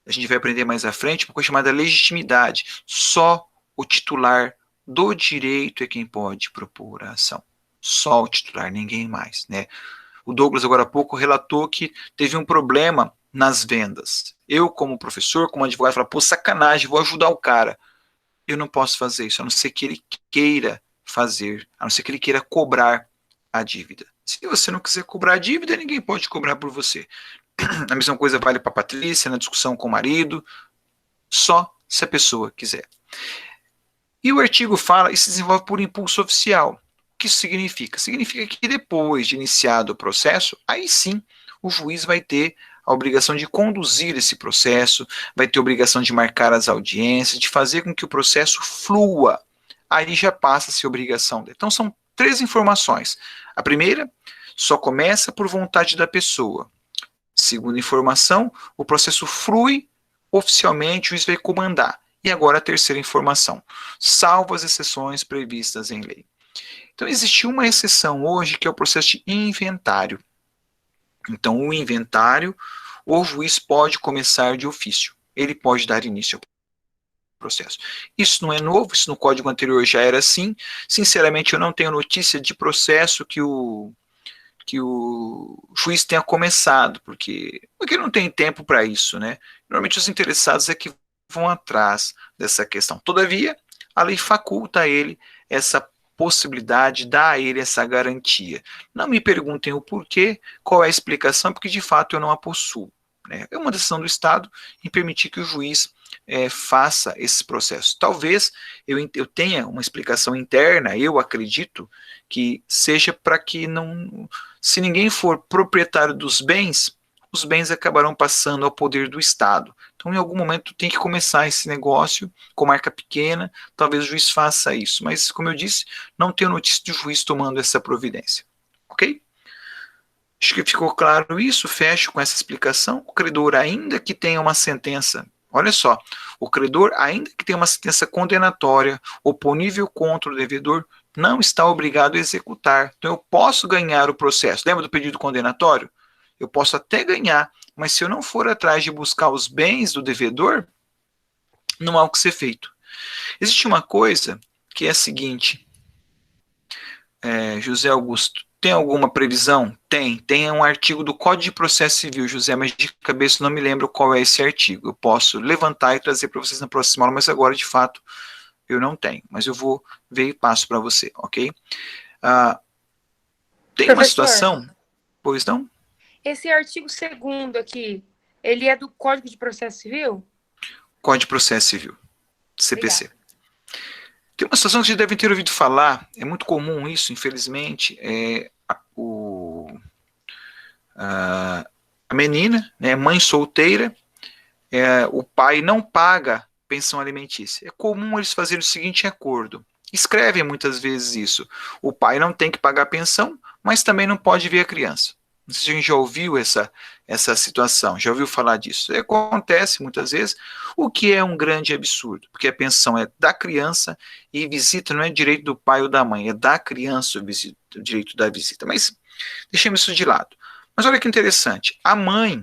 A gente vai aprender mais à frente uma coisa chamada legitimidade. Só o titular do direito é quem pode propor a ação. Só o titular, ninguém mais, né? O Douglas, agora há pouco, relatou que teve um problema nas vendas. Eu, como professor, como advogado, falo, pô, sacanagem, vou ajudar o cara. Eu não posso fazer isso, a não ser que ele queira fazer, a não ser que ele queira cobrar a dívida. Se você não quiser cobrar a dívida, ninguém pode cobrar por você. A mesma coisa vale para a Patrícia, na discussão com o marido, só se a pessoa quiser. E o artigo fala, e se desenvolve por impulso oficial. O que isso significa? Significa que depois de iniciado o processo, aí sim o juiz vai ter a obrigação de conduzir esse processo, vai ter a obrigação de marcar as audiências, de fazer com que o processo flua. Aí já passa a ser obrigação dele. Então são 3 informações. A primeira, só começa por vontade da pessoa. Segunda informação, o processo flui oficialmente, o juiz vai comandar. E agora a terceira informação, salvo as exceções previstas em lei. Então existe uma exceção hoje que é o processo de inventário. Então, o inventário, o juiz pode começar de ofício. Ele pode dar início ao processo. Isso não é novo, isso no código anterior já era assim. Sinceramente, eu não tenho notícia de processo que o juiz tenha começado, porque não tem tempo para isso, né? Normalmente os interessados é que vão atrás dessa questão. Todavia, a lei faculta a ele essa possibilidade, dá a ele essa garantia. Não me perguntem o porquê, qual é a explicação, porque de fato eu não a possuo. Né? É uma decisão do Estado em permitir que o juiz faça esse processo. Talvez eu tenha uma explicação interna, eu acredito que seja para que não, se ninguém for proprietário dos bens, os bens acabarão passando ao poder do Estado. Então, em algum momento, tem que começar esse negócio com marca pequena, talvez o juiz faça isso. Mas, como eu disse, não tenho notícia do juiz tomando essa providência. Ok? Acho que ficou claro isso, fecho com essa explicação. O credor, ainda que tenha uma sentença, olha só, o credor, ainda que tenha uma sentença condenatória, oponível contra o devedor, não está obrigado a executar. Então, eu posso ganhar o processo. Lembra do pedido condenatório? Eu posso até ganhar, mas se eu não for atrás de buscar os bens do devedor, não há o que ser feito. Existe uma coisa que é a seguinte, José Augusto, tem alguma previsão? Tem um artigo do Código de Processo Civil, José, mas de cabeça não me lembro qual é esse artigo. Eu posso levantar e trazer para vocês na próxima aula, mas agora, de fato, eu não tenho. Mas eu vou ver e passo para você, ok? Tem uma situação... Pois não? Esse artigo 2º aqui, ele é do Código de Processo Civil? Código de Processo Civil, CPC. Obrigada. Tem uma situação que vocês devem ter ouvido falar, é muito comum isso, infelizmente, a menina, né, mãe solteira, o pai não paga pensão alimentícia. É comum eles fazerem o seguinte acordo, escrevem muitas vezes isso, o pai não tem que pagar pensão, mas também não pode ver a criança. Não sei se a gente já ouviu essa situação, já ouviu falar disso. Acontece muitas vezes, o que é um grande absurdo, porque a pensão é da criança e visita não é direito do pai ou da mãe, é da criança o direito da visita. Mas deixemos isso de lado. Mas olha que interessante, a mãe,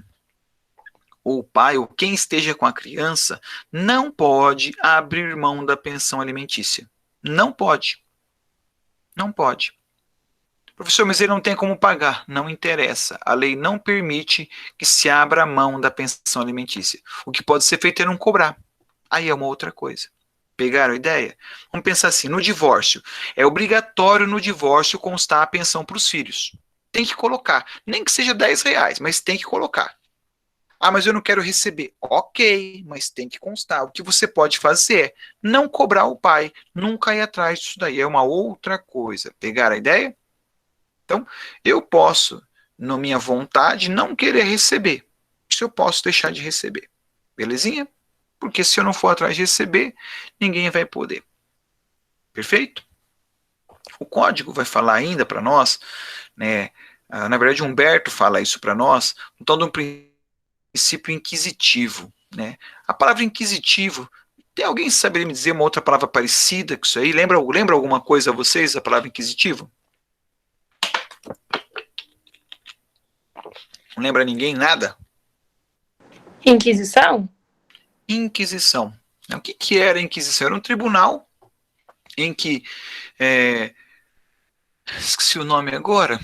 ou o pai, ou quem esteja com a criança, não pode abrir mão da pensão alimentícia. Não pode. Não pode. Professor, mas ele não tem como pagar. Não interessa. A lei não permite que se abra a mão da pensão alimentícia. O que pode ser feito é não cobrar. Aí é uma outra coisa. Pegaram a ideia? Vamos pensar assim, no divórcio. É obrigatório no divórcio constar a pensão para os filhos. Tem que colocar. Nem que seja R$10, mas tem que colocar. Ah, mas eu não quero receber. Ok, mas tem que constar. O que você pode fazer é não cobrar o pai, nunca ir atrás disso daí. É uma outra coisa. Pegaram a ideia? Então, eu posso, na minha vontade, não querer receber. Isso eu posso deixar de receber. Belezinha? Porque se eu não for atrás de receber, ninguém vai poder. Perfeito? O código vai falar ainda para nós, né? Na verdade, Humberto fala isso para nós, um tal de um princípio inquisitivo. Né? A palavra inquisitivo, tem alguém saber me dizer uma outra palavra parecida com isso aí? Lembra alguma coisa a vocês, a palavra inquisitivo? Não lembra ninguém nada? Inquisição? Inquisição. O que era a Inquisição? Era um tribunal em que, esqueci o nome agora,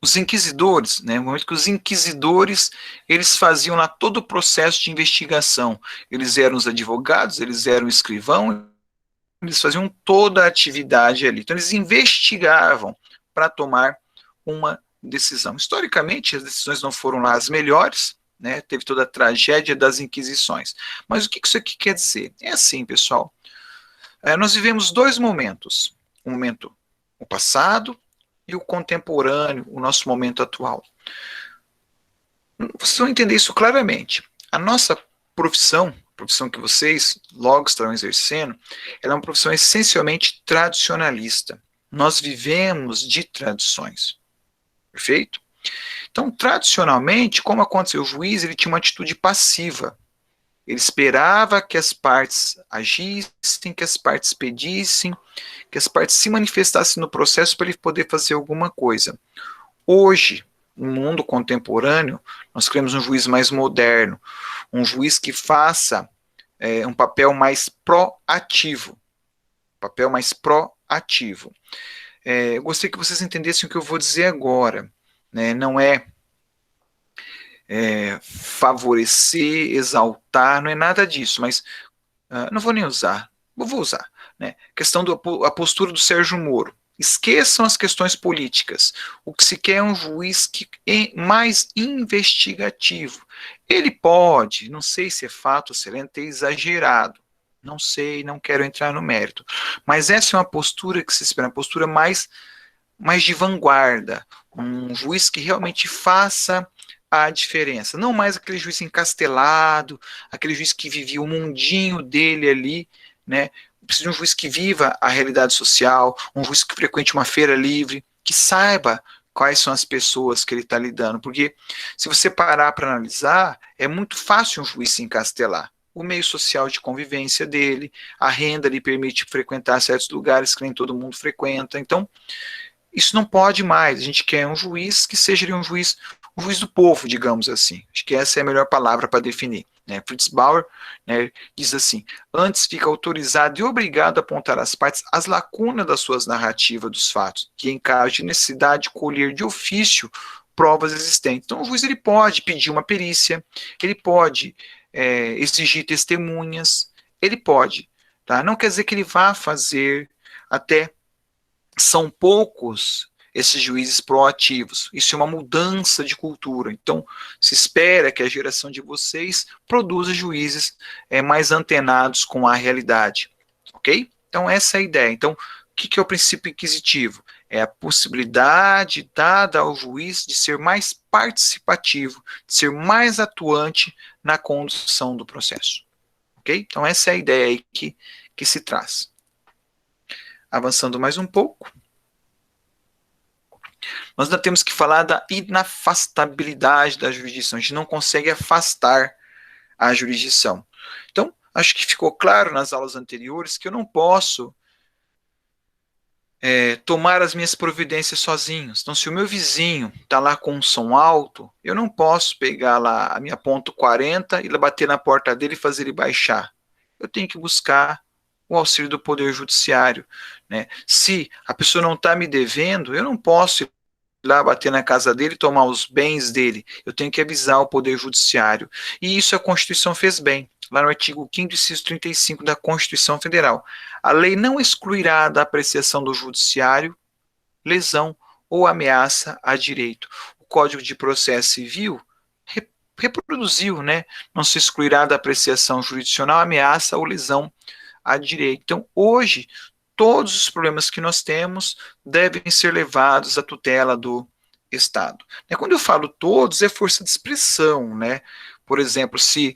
os inquisidores, né, no momento que os inquisidores, eles faziam lá todo o processo de investigação. Eles eram os advogados, eles eram o escrivão, eles faziam toda a atividade ali. Então, eles investigavam para tomar uma decisão. Historicamente, as decisões não foram lá as melhores, né? Teve toda a tragédia das inquisições. Mas o que isso aqui quer dizer? É assim, pessoal. Nós vivemos dois momentos. Um momento, o passado, e o contemporâneo, o nosso momento atual. Vocês vão entender isso claramente. A nossa profissão que vocês logo estarão exercendo, ela é uma profissão essencialmente tradicionalista. Nós vivemos de tradições. Perfeito? Então, tradicionalmente, como aconteceu? O juiz ele tinha uma atitude passiva. Ele esperava que as partes agissem, que as partes pedissem, que as partes se manifestassem no processo para ele poder fazer alguma coisa. Hoje, no mundo contemporâneo, nós queremos um juiz mais moderno, um juiz que faça um papel mais proativo. Papel mais proativo. Eu gostaria que vocês entendessem o que eu vou dizer agora. Né? Não é favorecer, exaltar, não é nada disso, mas não vou nem usar, vou usar. Né? Questão da postura do Sérgio Moro. Esqueçam as questões políticas. O que se quer é um juiz que é mais investigativo. Ele pode, não sei se é fato ou se ele é ter exagerado, não sei, não quero entrar no mérito, mas essa é uma postura que se espera, uma postura mais de vanguarda, um juiz que realmente faça a diferença, não mais aquele juiz encastelado, aquele juiz que vivia o mundinho dele ali, né? Precisa de um juiz que viva a realidade social, um juiz que frequente uma feira livre, que saiba quais são as pessoas que ele está lidando, porque se você parar para analisar, é muito fácil um juiz se encastelar. O meio social de convivência dele, a renda lhe permite frequentar certos lugares que nem todo mundo frequenta, então isso não pode mais. A gente quer um juiz que seja um juiz do povo, digamos assim. Acho que essa é a melhor palavra para definir. Né? Fritz Bauer, né, diz assim: antes fica autorizado e obrigado a apontar às partes as lacunas das suas narrativas dos fatos, que em caso de necessidade colher de ofício provas existentes. Então o juiz ele pode pedir uma perícia, ele pode exigir testemunhas, ele pode. Tá? Não quer dizer que ele vá fazer, até são poucos esses juízes proativos. Isso é uma mudança de cultura. Então, se espera que a geração de vocês produza juízes mais antenados com a realidade. Ok? Então, essa é a ideia. Então, o que é o princípio inquisitivo? É a possibilidade dada ao juiz de ser mais participativo, de ser mais atuante na condução do processo. Ok? Então, essa é a ideia aí que se traz. Avançando mais um pouco. Nós ainda temos que falar da inafastabilidade da jurisdição. A gente não consegue afastar a jurisdição. Então, acho que ficou claro nas aulas anteriores que eu não posso tomar as minhas providências sozinho. Então, se o meu vizinho está lá com um som alto, eu não posso pegar lá a minha ponto 40 e bater na porta dele e fazer ele baixar. Eu tenho que buscar o auxílio do Poder Judiciário. Né? Se a pessoa não está me devendo, eu não posso ir lá bater na casa dele e tomar os bens dele. Eu tenho que avisar o Poder Judiciário. E isso a Constituição fez bem. Lá no artigo 5º, inciso 35 da Constituição Federal. A lei não excluirá da apreciação do Judiciário lesão ou ameaça a direito. O Código de Processo Civil reproduziu, né? Não se excluirá da apreciação jurisdicional ameaça ou lesão a direito. Então, hoje, todos os problemas que nós temos devem ser levados à tutela do Estado. Quando eu falo todos, é força de expressão, né? Por exemplo, se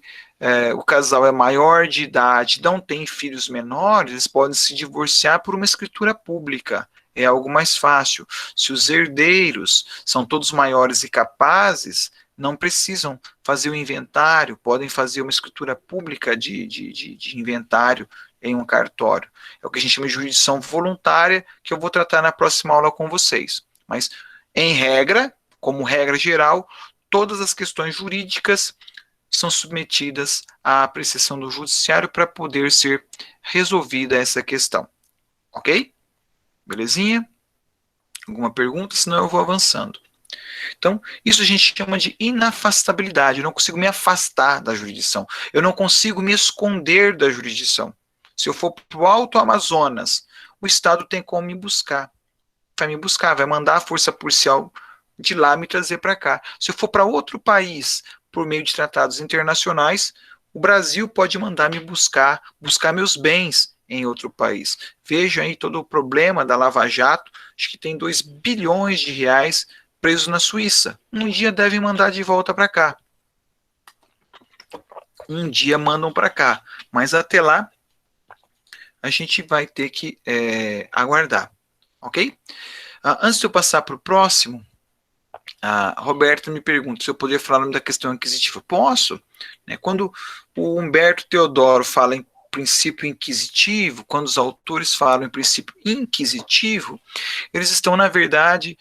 o casal é maior de idade, não tem filhos menores, eles podem se divorciar por uma escritura pública. É algo mais fácil. Se os herdeiros são todos maiores e capazes, não precisam fazer o inventário, podem fazer uma escritura pública de inventário em um cartório. É o que a gente chama de jurisdição voluntária, que eu vou tratar na próxima aula com vocês. Mas, em regra, como regra geral, todas as questões jurídicas são submetidas à apreciação do judiciário para poder ser resolvida essa questão. Ok? Belezinha? Alguma pergunta? Senão eu vou avançando. Então, isso a gente chama de inafastabilidade. Eu não consigo me afastar da jurisdição. Eu não consigo me esconder da jurisdição. Se eu for para o Alto Amazonas, o Estado tem como me buscar. Vai me buscar, vai mandar a força policial de lá me trazer para cá. Se eu for para outro país, por meio de tratados internacionais, o Brasil pode mandar me buscar meus bens em outro país. Vejam aí todo o problema da Lava Jato, acho que tem 2 bilhões de reais presos na Suíça. Um dia devem mandar de volta para cá. Um dia mandam para cá. Mas até lá, a gente vai ter que aguardar. Ok? Antes de eu passar para o próximo, a Roberta me pergunta se eu poderia falar da questão inquisitiva. Posso? Quando o Humberto Teodoro fala em princípio inquisitivo, quando os autores falam em princípio inquisitivo, eles estão, na verdade,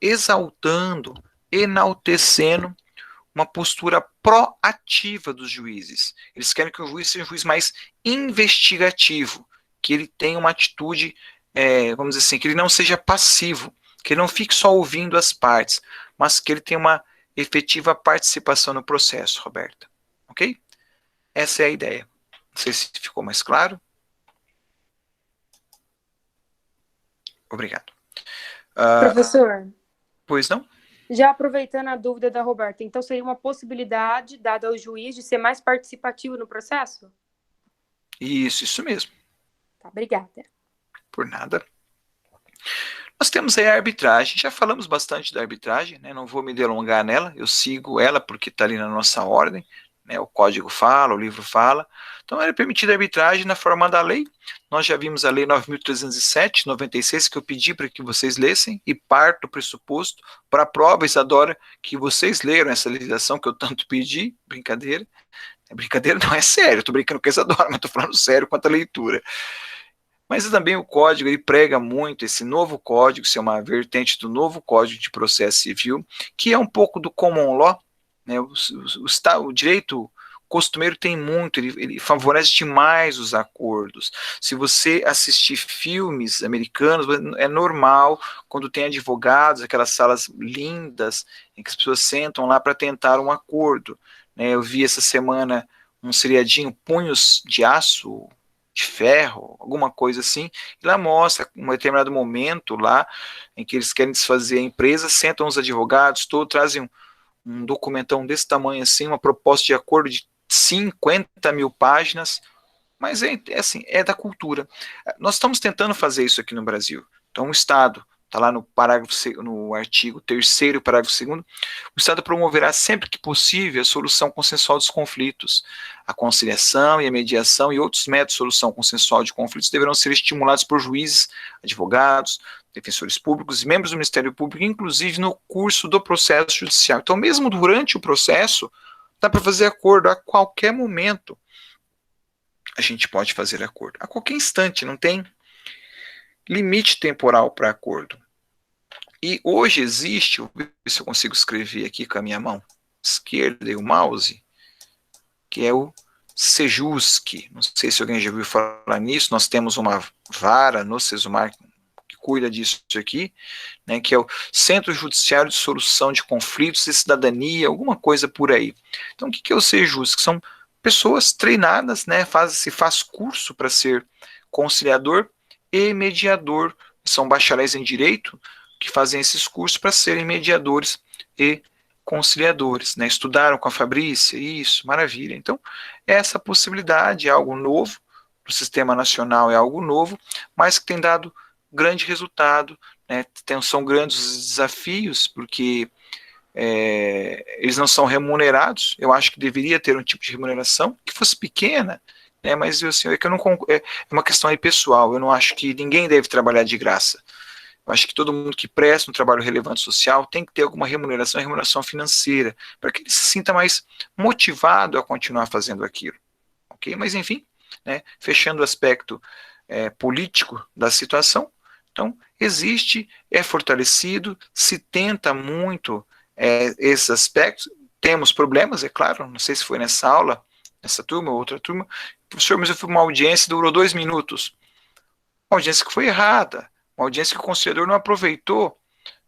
exaltando enaltecendo uma postura proativa dos juízes. Eles querem que o juiz seja um juiz mais investigativo, que ele tenha uma atitude, vamos dizer assim, que ele não seja passivo, que ele não fique só ouvindo as partes, mas que ele tenha uma efetiva participação no processo, Roberta. Ok? Essa é a ideia. Não sei se ficou mais claro. Obrigado. Professor, Pois não? já aproveitando a dúvida da Roberta, então seria uma possibilidade dada ao juiz de ser mais participativo no processo? Isso mesmo. Tá, obrigada. Por nada. Nós temos aí a arbitragem, já falamos bastante da arbitragem, né? Não vou me delongar nela, eu sigo ela porque está ali na nossa ordem, né? O código fala, o livro fala. Então era permitida a arbitragem na forma da lei. Nós já vimos a lei 9.307, 96, que eu pedi para que vocês lessem, e parto do pressuposto para a prova, Isadora, que vocês leram essa legislação que eu tanto pedi. Brincadeira. Brincadeira não, é sério, eu estou brincando com a Isadora, mas estou falando sério quanto à leitura. Mas também o código, ele prega muito esse novo código, isso é uma vertente do novo Código de Processo Civil, que é um pouco do common law, né? O direito costumeiro tem muito, ele favorece demais os acordos. Se você assistir filmes americanos, é normal, quando tem advogados, aquelas salas lindas, em que as pessoas sentam lá para tentar um acordo, né? Eu vi essa semana um seriadinho, Punhos de Aço, de Ferro, alguma coisa assim, e lá mostra um determinado momento lá, em que eles querem desfazer a empresa, sentam os advogados, todos trazem um documentão desse tamanho assim, uma proposta de acordo de 50 mil páginas, mas assim, é da cultura. Nós estamos tentando fazer isso aqui no Brasil. Então o Estado, está lá no no artigo 3º, parágrafo 2º, o Estado promoverá sempre que possível a solução consensual dos conflitos. A conciliação e a mediação e outros métodos de solução consensual de conflitos deverão ser estimulados por juízes, advogados, defensores públicos e membros do Ministério Público, inclusive no curso do processo judicial. Então, mesmo durante o processo, dá para fazer acordo a qualquer momento. A gente pode fazer acordo. A qualquer instante, não tem limite temporal para acordo. E hoje existe, vou ver se eu consigo escrever aqui com a minha mão esquerda e o mouse, que é o Sejusc. Não sei se alguém já ouviu falar nisso. Nós temos uma vara no Sesumar que cuida disso aqui, né, que é o Centro Judiciário de Solução de Conflitos e Cidadania, alguma coisa por aí. Então, o que é o Sejusc? São pessoas treinadas, né, se faz curso para ser conciliador e mediador. São bacharéis em Direito que fazem esses cursos para serem mediadores e conciliadores, né? Estudaram com a Fabrícia, isso, maravilha. Então, essa possibilidade é algo novo, para o sistema nacional é algo novo, mas que tem dado grande resultado, né? São grandes os desafios, porque eles não são remunerados. Eu acho que deveria ter um tipo de remuneração que fosse pequena, né? Mas assim, é uma questão aí pessoal. Eu não acho que ninguém deve trabalhar de graça. Eu acho que todo mundo que presta um trabalho relevante social tem que ter alguma remuneração financeira, para que ele se sinta mais motivado a continuar fazendo aquilo. Ok? Mas enfim, né, fechando o aspecto político da situação, então existe, é fortalecido, se tenta muito esses aspectos. Temos problemas, é claro, não sei se foi nessa aula, nessa turma ou outra turma. Professor, mas eu fui uma audiência, durou 2 minutos. Uma audiência que foi errada. Uma audiência que o conciliador não aproveitou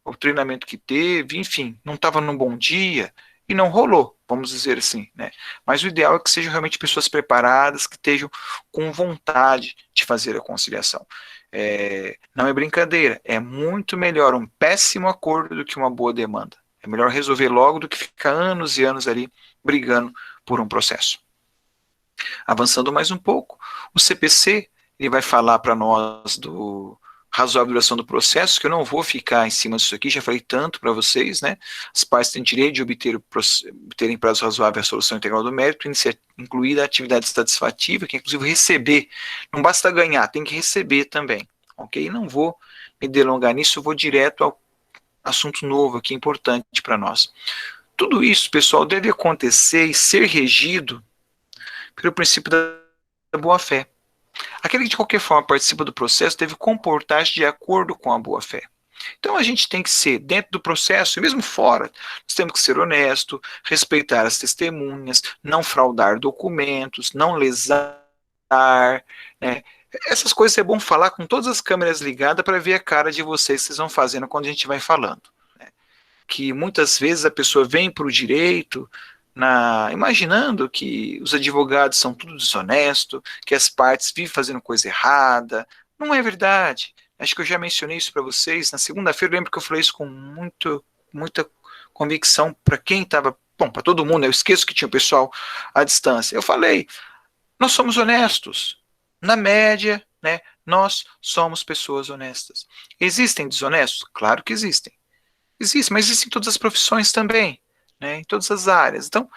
o treinamento que teve, enfim, não estava num bom dia e não rolou, vamos dizer assim, né? Mas o ideal é que sejam realmente pessoas preparadas, que estejam com vontade de fazer a conciliação. Não é brincadeira, é muito melhor um péssimo acordo do que uma boa demanda. É melhor resolver logo do que ficar anos e anos ali brigando por um processo. Avançando mais um pouco, o CPC, ele vai falar para nós do razoável duração do processo, que eu não vou ficar em cima disso aqui, já falei tanto para vocês, né? As partes têm direito de obterem prazo razoável a solução integral do mérito, incluída a atividade satisfativa, que é inclusive receber. Não basta ganhar, tem que receber também, ok? Não vou me delongar nisso, eu vou direto ao assunto novo aqui, importante para nós. Tudo isso, pessoal, deve acontecer e ser regido pelo princípio da boa-fé. Aquele que de qualquer forma participa do processo deve comportar-se de acordo com a boa-fé. Então a gente tem que ser, dentro do processo, e mesmo fora, nós temos que ser honesto, respeitar as testemunhas, não fraudar documentos, não lesar, né? Essas coisas é bom falar com todas as câmeras ligadas para ver a cara de vocês que vocês vão fazendo quando a gente vai falando, né? Que muitas vezes a pessoa vem para o direito imaginando que os advogados são tudo desonesto, que as partes vivem fazendo coisa errada. Não é verdade. Acho que eu já mencionei isso para vocês. Na segunda-feira, eu lembro que eu falei isso com muita convicção para quem estava, bom, para todo mundo, eu esqueço que tinha o pessoal à distância. Eu falei, nós somos honestos. Na média, né, nós somos pessoas honestas. Existem desonestos? Claro que existem. Existem, mas existem em todas as profissões também, né, em todas as áreas. Então,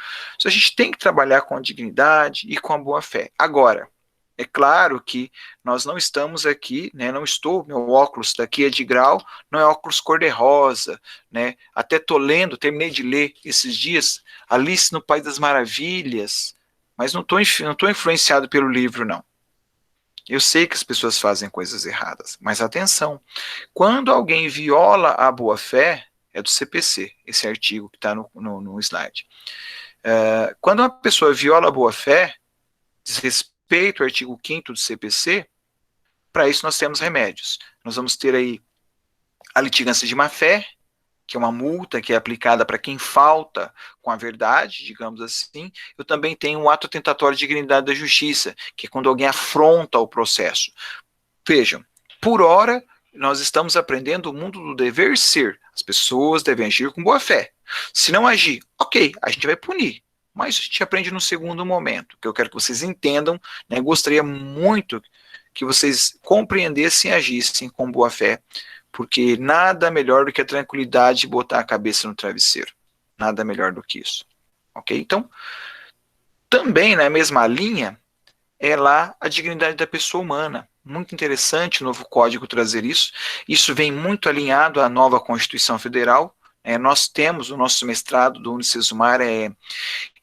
a gente tem que trabalhar com a dignidade e com a boa-fé. Agora, é claro que nós não estamos aqui, né, não estou, meu óculos daqui é de grau, não é óculos cor-de-rosa, né, até estou lendo, terminei de ler esses dias, Alice no País das Maravilhas, mas não estou influenciado pelo livro, não. Eu sei que as pessoas fazem coisas erradas, mas atenção, quando alguém viola a boa-fé, é do CPC, esse artigo que está no slide. Quando uma pessoa viola a boa-fé, desrespeita o artigo 5º do CPC, para isso nós temos remédios. Nós vamos ter aí a litigância de má-fé, que é uma multa que é aplicada para quem falta com a verdade, digamos assim. Eu também tenho um ato tentatório de dignidade da justiça, que é quando alguém afronta o processo. Vejam, por hora, nós estamos aprendendo o mundo do dever ser. As pessoas devem agir com boa fé. Se não agir, ok, a gente vai punir. Mas a gente aprende no segundo momento, que eu quero que vocês entendam, né? Gostaria muito que vocês compreendessem e agissem com boa fé, porque nada melhor do que a tranquilidade de botar a cabeça no travesseiro. Nada melhor do que isso. Ok? Então, também na mesma linha, é lá a dignidade da pessoa humana. Muito interessante o novo código trazer isso. Isso vem muito alinhado à nova Constituição Federal. Nós temos o nosso mestrado do Unicesumar em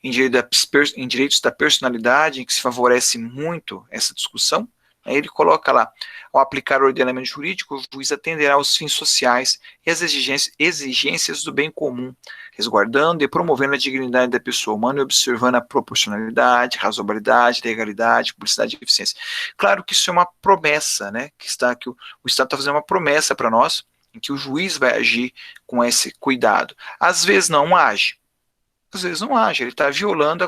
direitos da personalidade, em que se favorece muito essa discussão. Ele coloca lá, ao aplicar o ordenamento jurídico, o juiz atenderá aos fins sociais e às exigências do bem comum, resguardando e promovendo a dignidade da pessoa humana e observando a proporcionalidade, razoabilidade, legalidade, publicidade e eficiência. Claro que isso é uma promessa, né? Que o Estado está fazendo uma promessa para nós, em que o juiz vai agir com esse cuidado. Às vezes não age. Às vezes não age, ele está violando a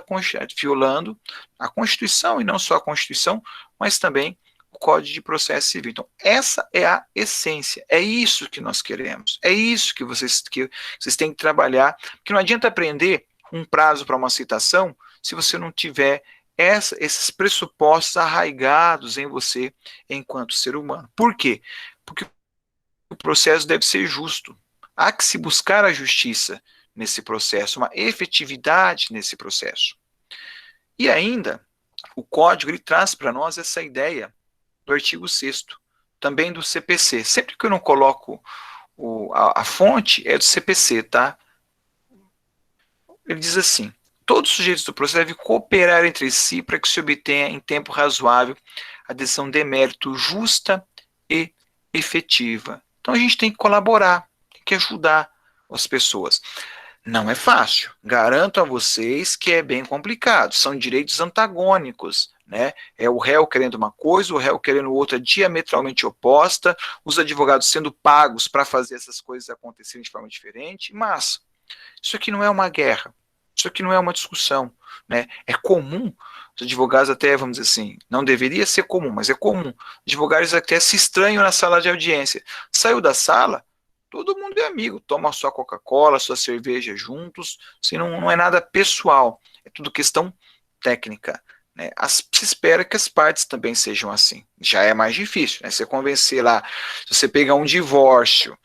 Constituição, e não só a Constituição, mas também o Código de Processo Civil. Então, essa é a essência, é isso que nós queremos, é isso que vocês têm que trabalhar, porque não adianta aprender um prazo para uma citação se você não tiver esses pressupostos arraigados em você enquanto ser humano. Por quê? Porque o processo deve ser justo. Há que se buscar a justiça nesse processo, uma efetividade nesse processo. E ainda, o código ele traz para nós essa ideia do artigo 6º, também do CPC. Sempre que eu não coloco a fonte, é do CPC, tá? Ele diz assim, todos os sujeitos do processo devem cooperar entre si para que se obtenha em tempo razoável a decisão de mérito justa e efetiva. Então a gente tem que colaborar, tem que ajudar as pessoas. Não é fácil, garanto a vocês que é bem complicado, são direitos antagônicos, né? É o réu querendo uma coisa, o réu querendo outra diametralmente oposta, os advogados sendo pagos para fazer essas coisas acontecerem de forma diferente, mas isso aqui não é uma guerra, isso aqui não é uma discussão, né? É comum, os advogados até, vamos dizer assim, não deveria ser comum, mas é comum, advogados até se estranham na sala de audiência, saiu da sala, todo mundo é amigo, toma a sua Coca-Cola, sua cerveja juntos, assim, não é nada pessoal, é tudo questão técnica, né? Se espera que as partes também sejam assim, já é mais difícil, né? Você convencer lá, se você pegar um divórcio,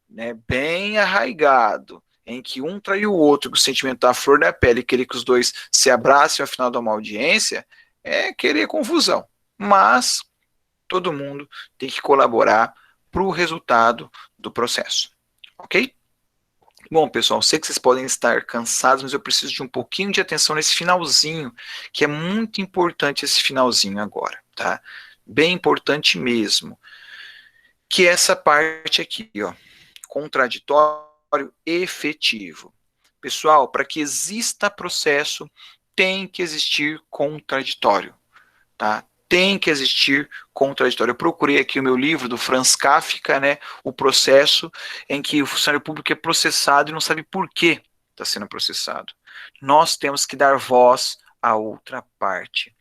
né, bem arraigado, em que um trai o outro, que o sentimento está à flor da pele, e querer que os dois se abracem ao final de uma audiência, é querer confusão, mas todo mundo tem que colaborar para o resultado do processo, ok? Bom, pessoal, sei que vocês podem estar cansados, mas eu preciso de um pouquinho de atenção nesse finalzinho, que é muito importante esse finalzinho agora, tá? Bem importante mesmo, que é essa parte aqui, ó. contraditório efetivo. Pessoal, para que exista processo, tem que existir contraditório, tá? Tem que existir contraditório. Eu procurei aqui o meu livro do Franz Kafka, né, O Processo, em que o funcionário público é processado e não sabe por que está sendo processado. Nós temos que dar voz à outra parte.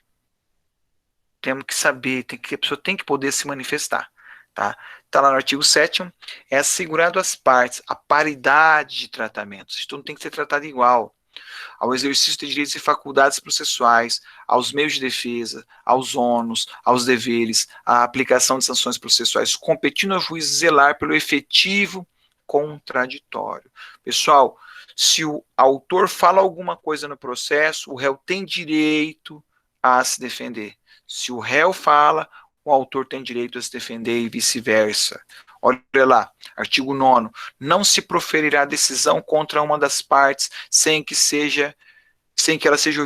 Temos que saber, a pessoa tem que poder se manifestar. Tá? Tá lá no artigo 7º, é assegurado às partes a paridade de tratamentos. Isso tudo tem que ser tratado igual. Ao exercício de direitos e faculdades processuais, aos meios de defesa, aos ônus, aos deveres, à aplicação de sanções processuais, competindo ao juiz zelar pelo efetivo contraditório. Pessoal, se o autor fala alguma coisa no processo, o réu tem direito a se defender. Se o réu fala, o autor tem direito a se defender e vice-versa. Olha lá, artigo 9º, não se proferirá decisão contra uma das partes sem que ela seja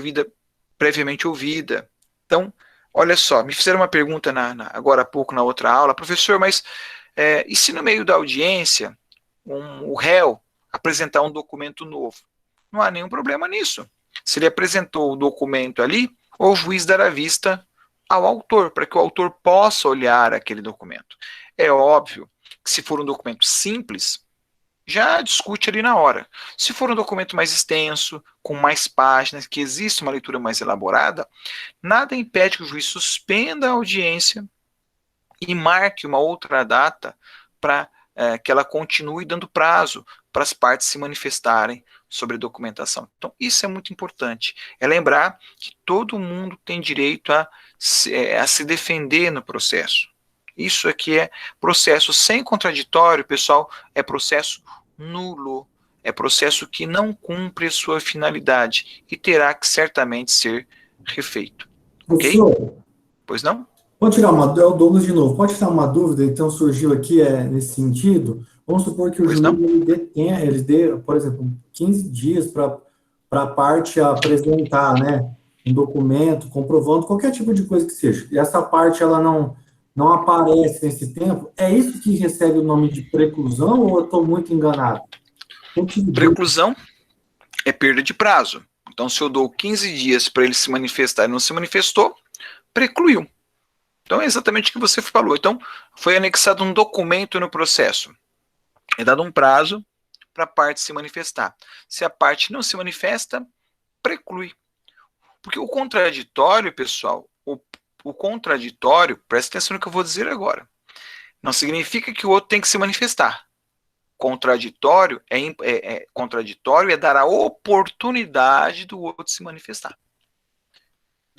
previamente ouvida. Então, olha só, me fizeram uma pergunta agora há pouco na outra aula, professor, mas e se no meio da audiência o réu apresentar um documento novo? Não há nenhum problema nisso. Se ele apresentou o documento ali, o juiz dará vista ao autor, para que o autor possa olhar aquele documento. É óbvio que se for um documento simples, já discute ali na hora. Se for um documento mais extenso, com mais páginas, que existe uma leitura mais elaborada, nada impede que o juiz suspenda a audiência e marque uma outra data para que ela continue dando prazo para as partes se manifestarem sobre a documentação. Então, isso é muito importante. É lembrar que todo mundo tem direito a se defender no processo. Isso aqui é processo sem contraditório, pessoal, é processo nulo. É processo que não cumpre a sua finalidade e terá que certamente ser refeito. Professor, ok? Pois não? Pode tirar é o Douglas de novo, pode tirar uma dúvida, então surgiu aqui nesse sentido, vamos supor que o juiz ele dê, por exemplo, 15 dias para a parte apresentar, né, um documento comprovando qualquer tipo de coisa que seja, e essa parte ela não aparece nesse tempo, é isso que recebe o nome de preclusão ou eu estou muito enganado? Preclusão é perda de prazo. Então, se eu dou 15 dias para ele se manifestar e não se manifestou, precluiu. Então, é exatamente o que você falou. Então, foi anexado um documento no processo. É dado um prazo para a parte se manifestar. Se a parte não se manifesta, preclui. Porque o contraditório, pessoal, o contraditório, presta atenção no que eu vou dizer agora, não significa que o outro tem que se manifestar. Contraditório contraditório é dar a oportunidade do outro se manifestar.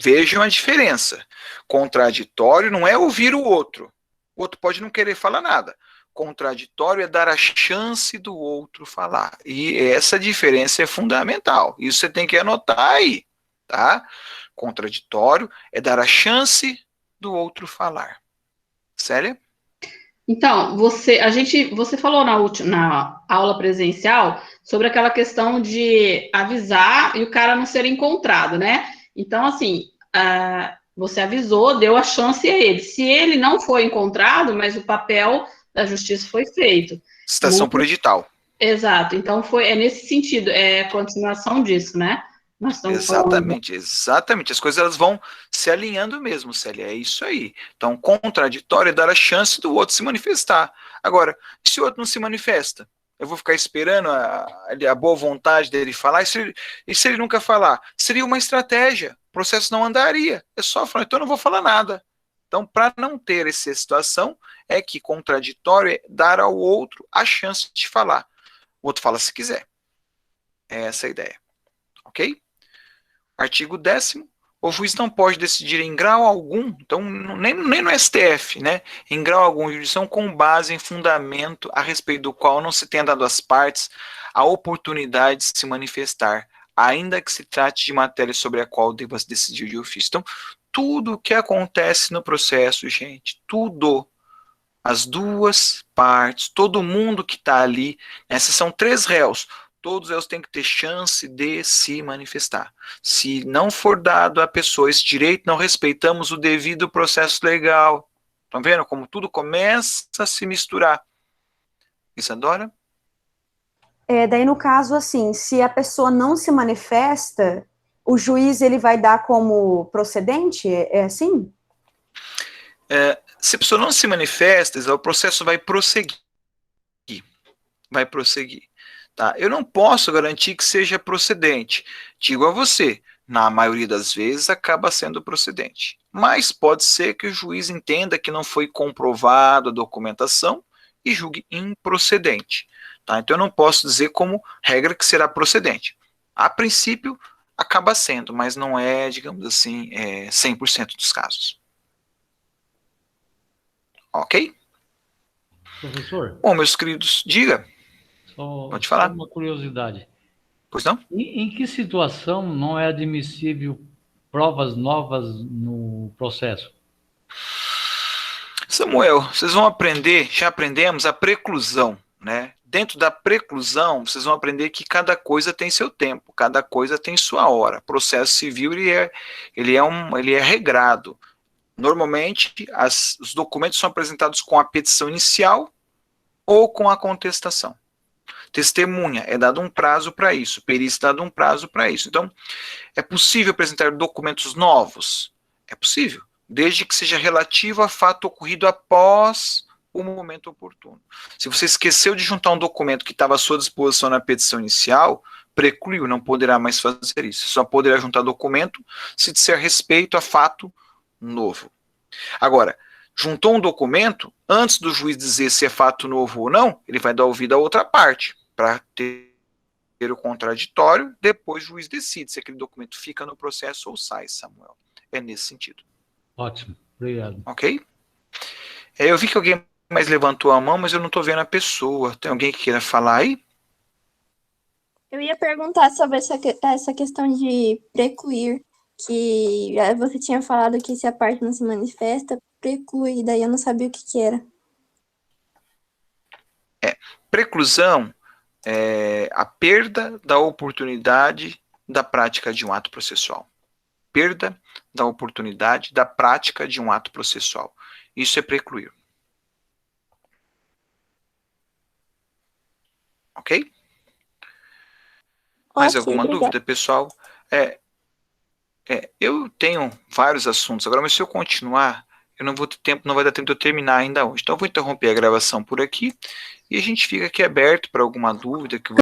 Vejam a diferença. Contraditório não é ouvir o outro. O outro pode não querer falar nada. Contraditório é dar a chance do outro falar. E essa diferença é fundamental. Isso você tem que anotar aí, tá? Contraditório é dar a chance do outro falar. Sério? Então, você falou na aula presencial sobre aquela questão de avisar e o cara não ser encontrado, né? Então, assim, você avisou, deu a chance a ele. Se ele não foi encontrado, mas o papel da justiça foi feito. Citação por edital. Exato. Então, é nesse sentido, é a continuação disso, né? Nós estamos exatamente. As coisas elas vão se alinhando mesmo, Célia, é isso aí. Então, contraditório é dar a chance do outro se manifestar. Agora, se o outro não se manifesta, eu vou ficar esperando a boa vontade dele falar, e se ele nunca falar? Seria uma estratégia, o processo não andaria. É só falar, então eu não vou falar nada. Então, para não ter essa situação, é que contraditório é dar ao outro a chance de falar. O outro fala se quiser. É essa a ideia. Ok? Artigo 10º, o juiz não pode decidir em grau algum, então nem no STF, né, em grau algum, jurisdição com base em fundamento a respeito do qual não se tenha dado às partes a oportunidade de se manifestar, ainda que se trate de matéria sobre a qual deva se decidir de ofício. Então, tudo o que acontece no processo, gente, tudo, as duas partes, todo mundo que está ali, essas são 3 réus, todos eles têm que ter chance de se manifestar. Se não for dado à pessoa esse direito, não respeitamos o devido processo legal. Estão vendo como tudo começa a se misturar? Isadora? Daí, no caso, assim, se a pessoa não se manifesta, o juiz, ele vai dar como procedente? É assim? Se a pessoa não se manifesta, o processo vai prosseguir. Vai prosseguir. Tá? Eu não posso garantir que seja procedente. Digo a você, na maioria das vezes acaba sendo procedente. Mas pode ser que o juiz entenda que não foi comprovado a documentação e julgue improcedente. Tá? Então eu não posso dizer como regra que será procedente. A princípio, acaba sendo, mas não é, digamos assim, 100% dos casos. Ok? Professor? Bom, meus queridos, diga. Pode falar. Só uma curiosidade. Pois não? Em que situação não é admissível provas novas no processo? Samuel, vocês vão aprender, já aprendemos a preclusão, né? Dentro da preclusão, vocês vão aprender que cada coisa tem seu tempo, cada coisa tem sua hora. Processo civil, ele é regrado. Normalmente, os documentos são apresentados com a petição inicial ou com a contestação. Testemunha, é dado um prazo para isso. Perícia, é dado um prazo para isso. Então, é possível apresentar documentos novos? É possível, desde que seja relativo a fato ocorrido após o momento oportuno. Se você esqueceu de juntar um documento que estava à sua disposição na petição inicial, precluiu, não poderá mais fazer isso. Só poderá juntar documento se disser respeito a fato novo. Agora, juntou um documento, antes do juiz dizer se é fato novo ou não, ele vai dar ouvido à outra parte, para ter o contraditório, depois o juiz decide se aquele documento fica no processo ou sai, Samuel. É nesse sentido. Ótimo, obrigado. Ok? Eu vi que alguém mais levantou a mão, mas eu não estou vendo a pessoa. Tem alguém que queira falar aí? Eu ia perguntar sobre essa questão de precluir, que você tinha falado que se a parte não se manifesta, preclui, daí eu não sabia o que era. Preclusão é a perda da oportunidade da prática de um ato processual. Perda da oportunidade da prática de um ato processual. Isso é precluir. Ok? Mais alguma dúvida, pessoal? Eu tenho vários assuntos agora, mas se eu continuar, eu não vou ter tempo, não vai dar tempo de eu terminar ainda hoje. Então eu vou interromper a gravação por aqui e a gente fica aqui aberto para alguma dúvida que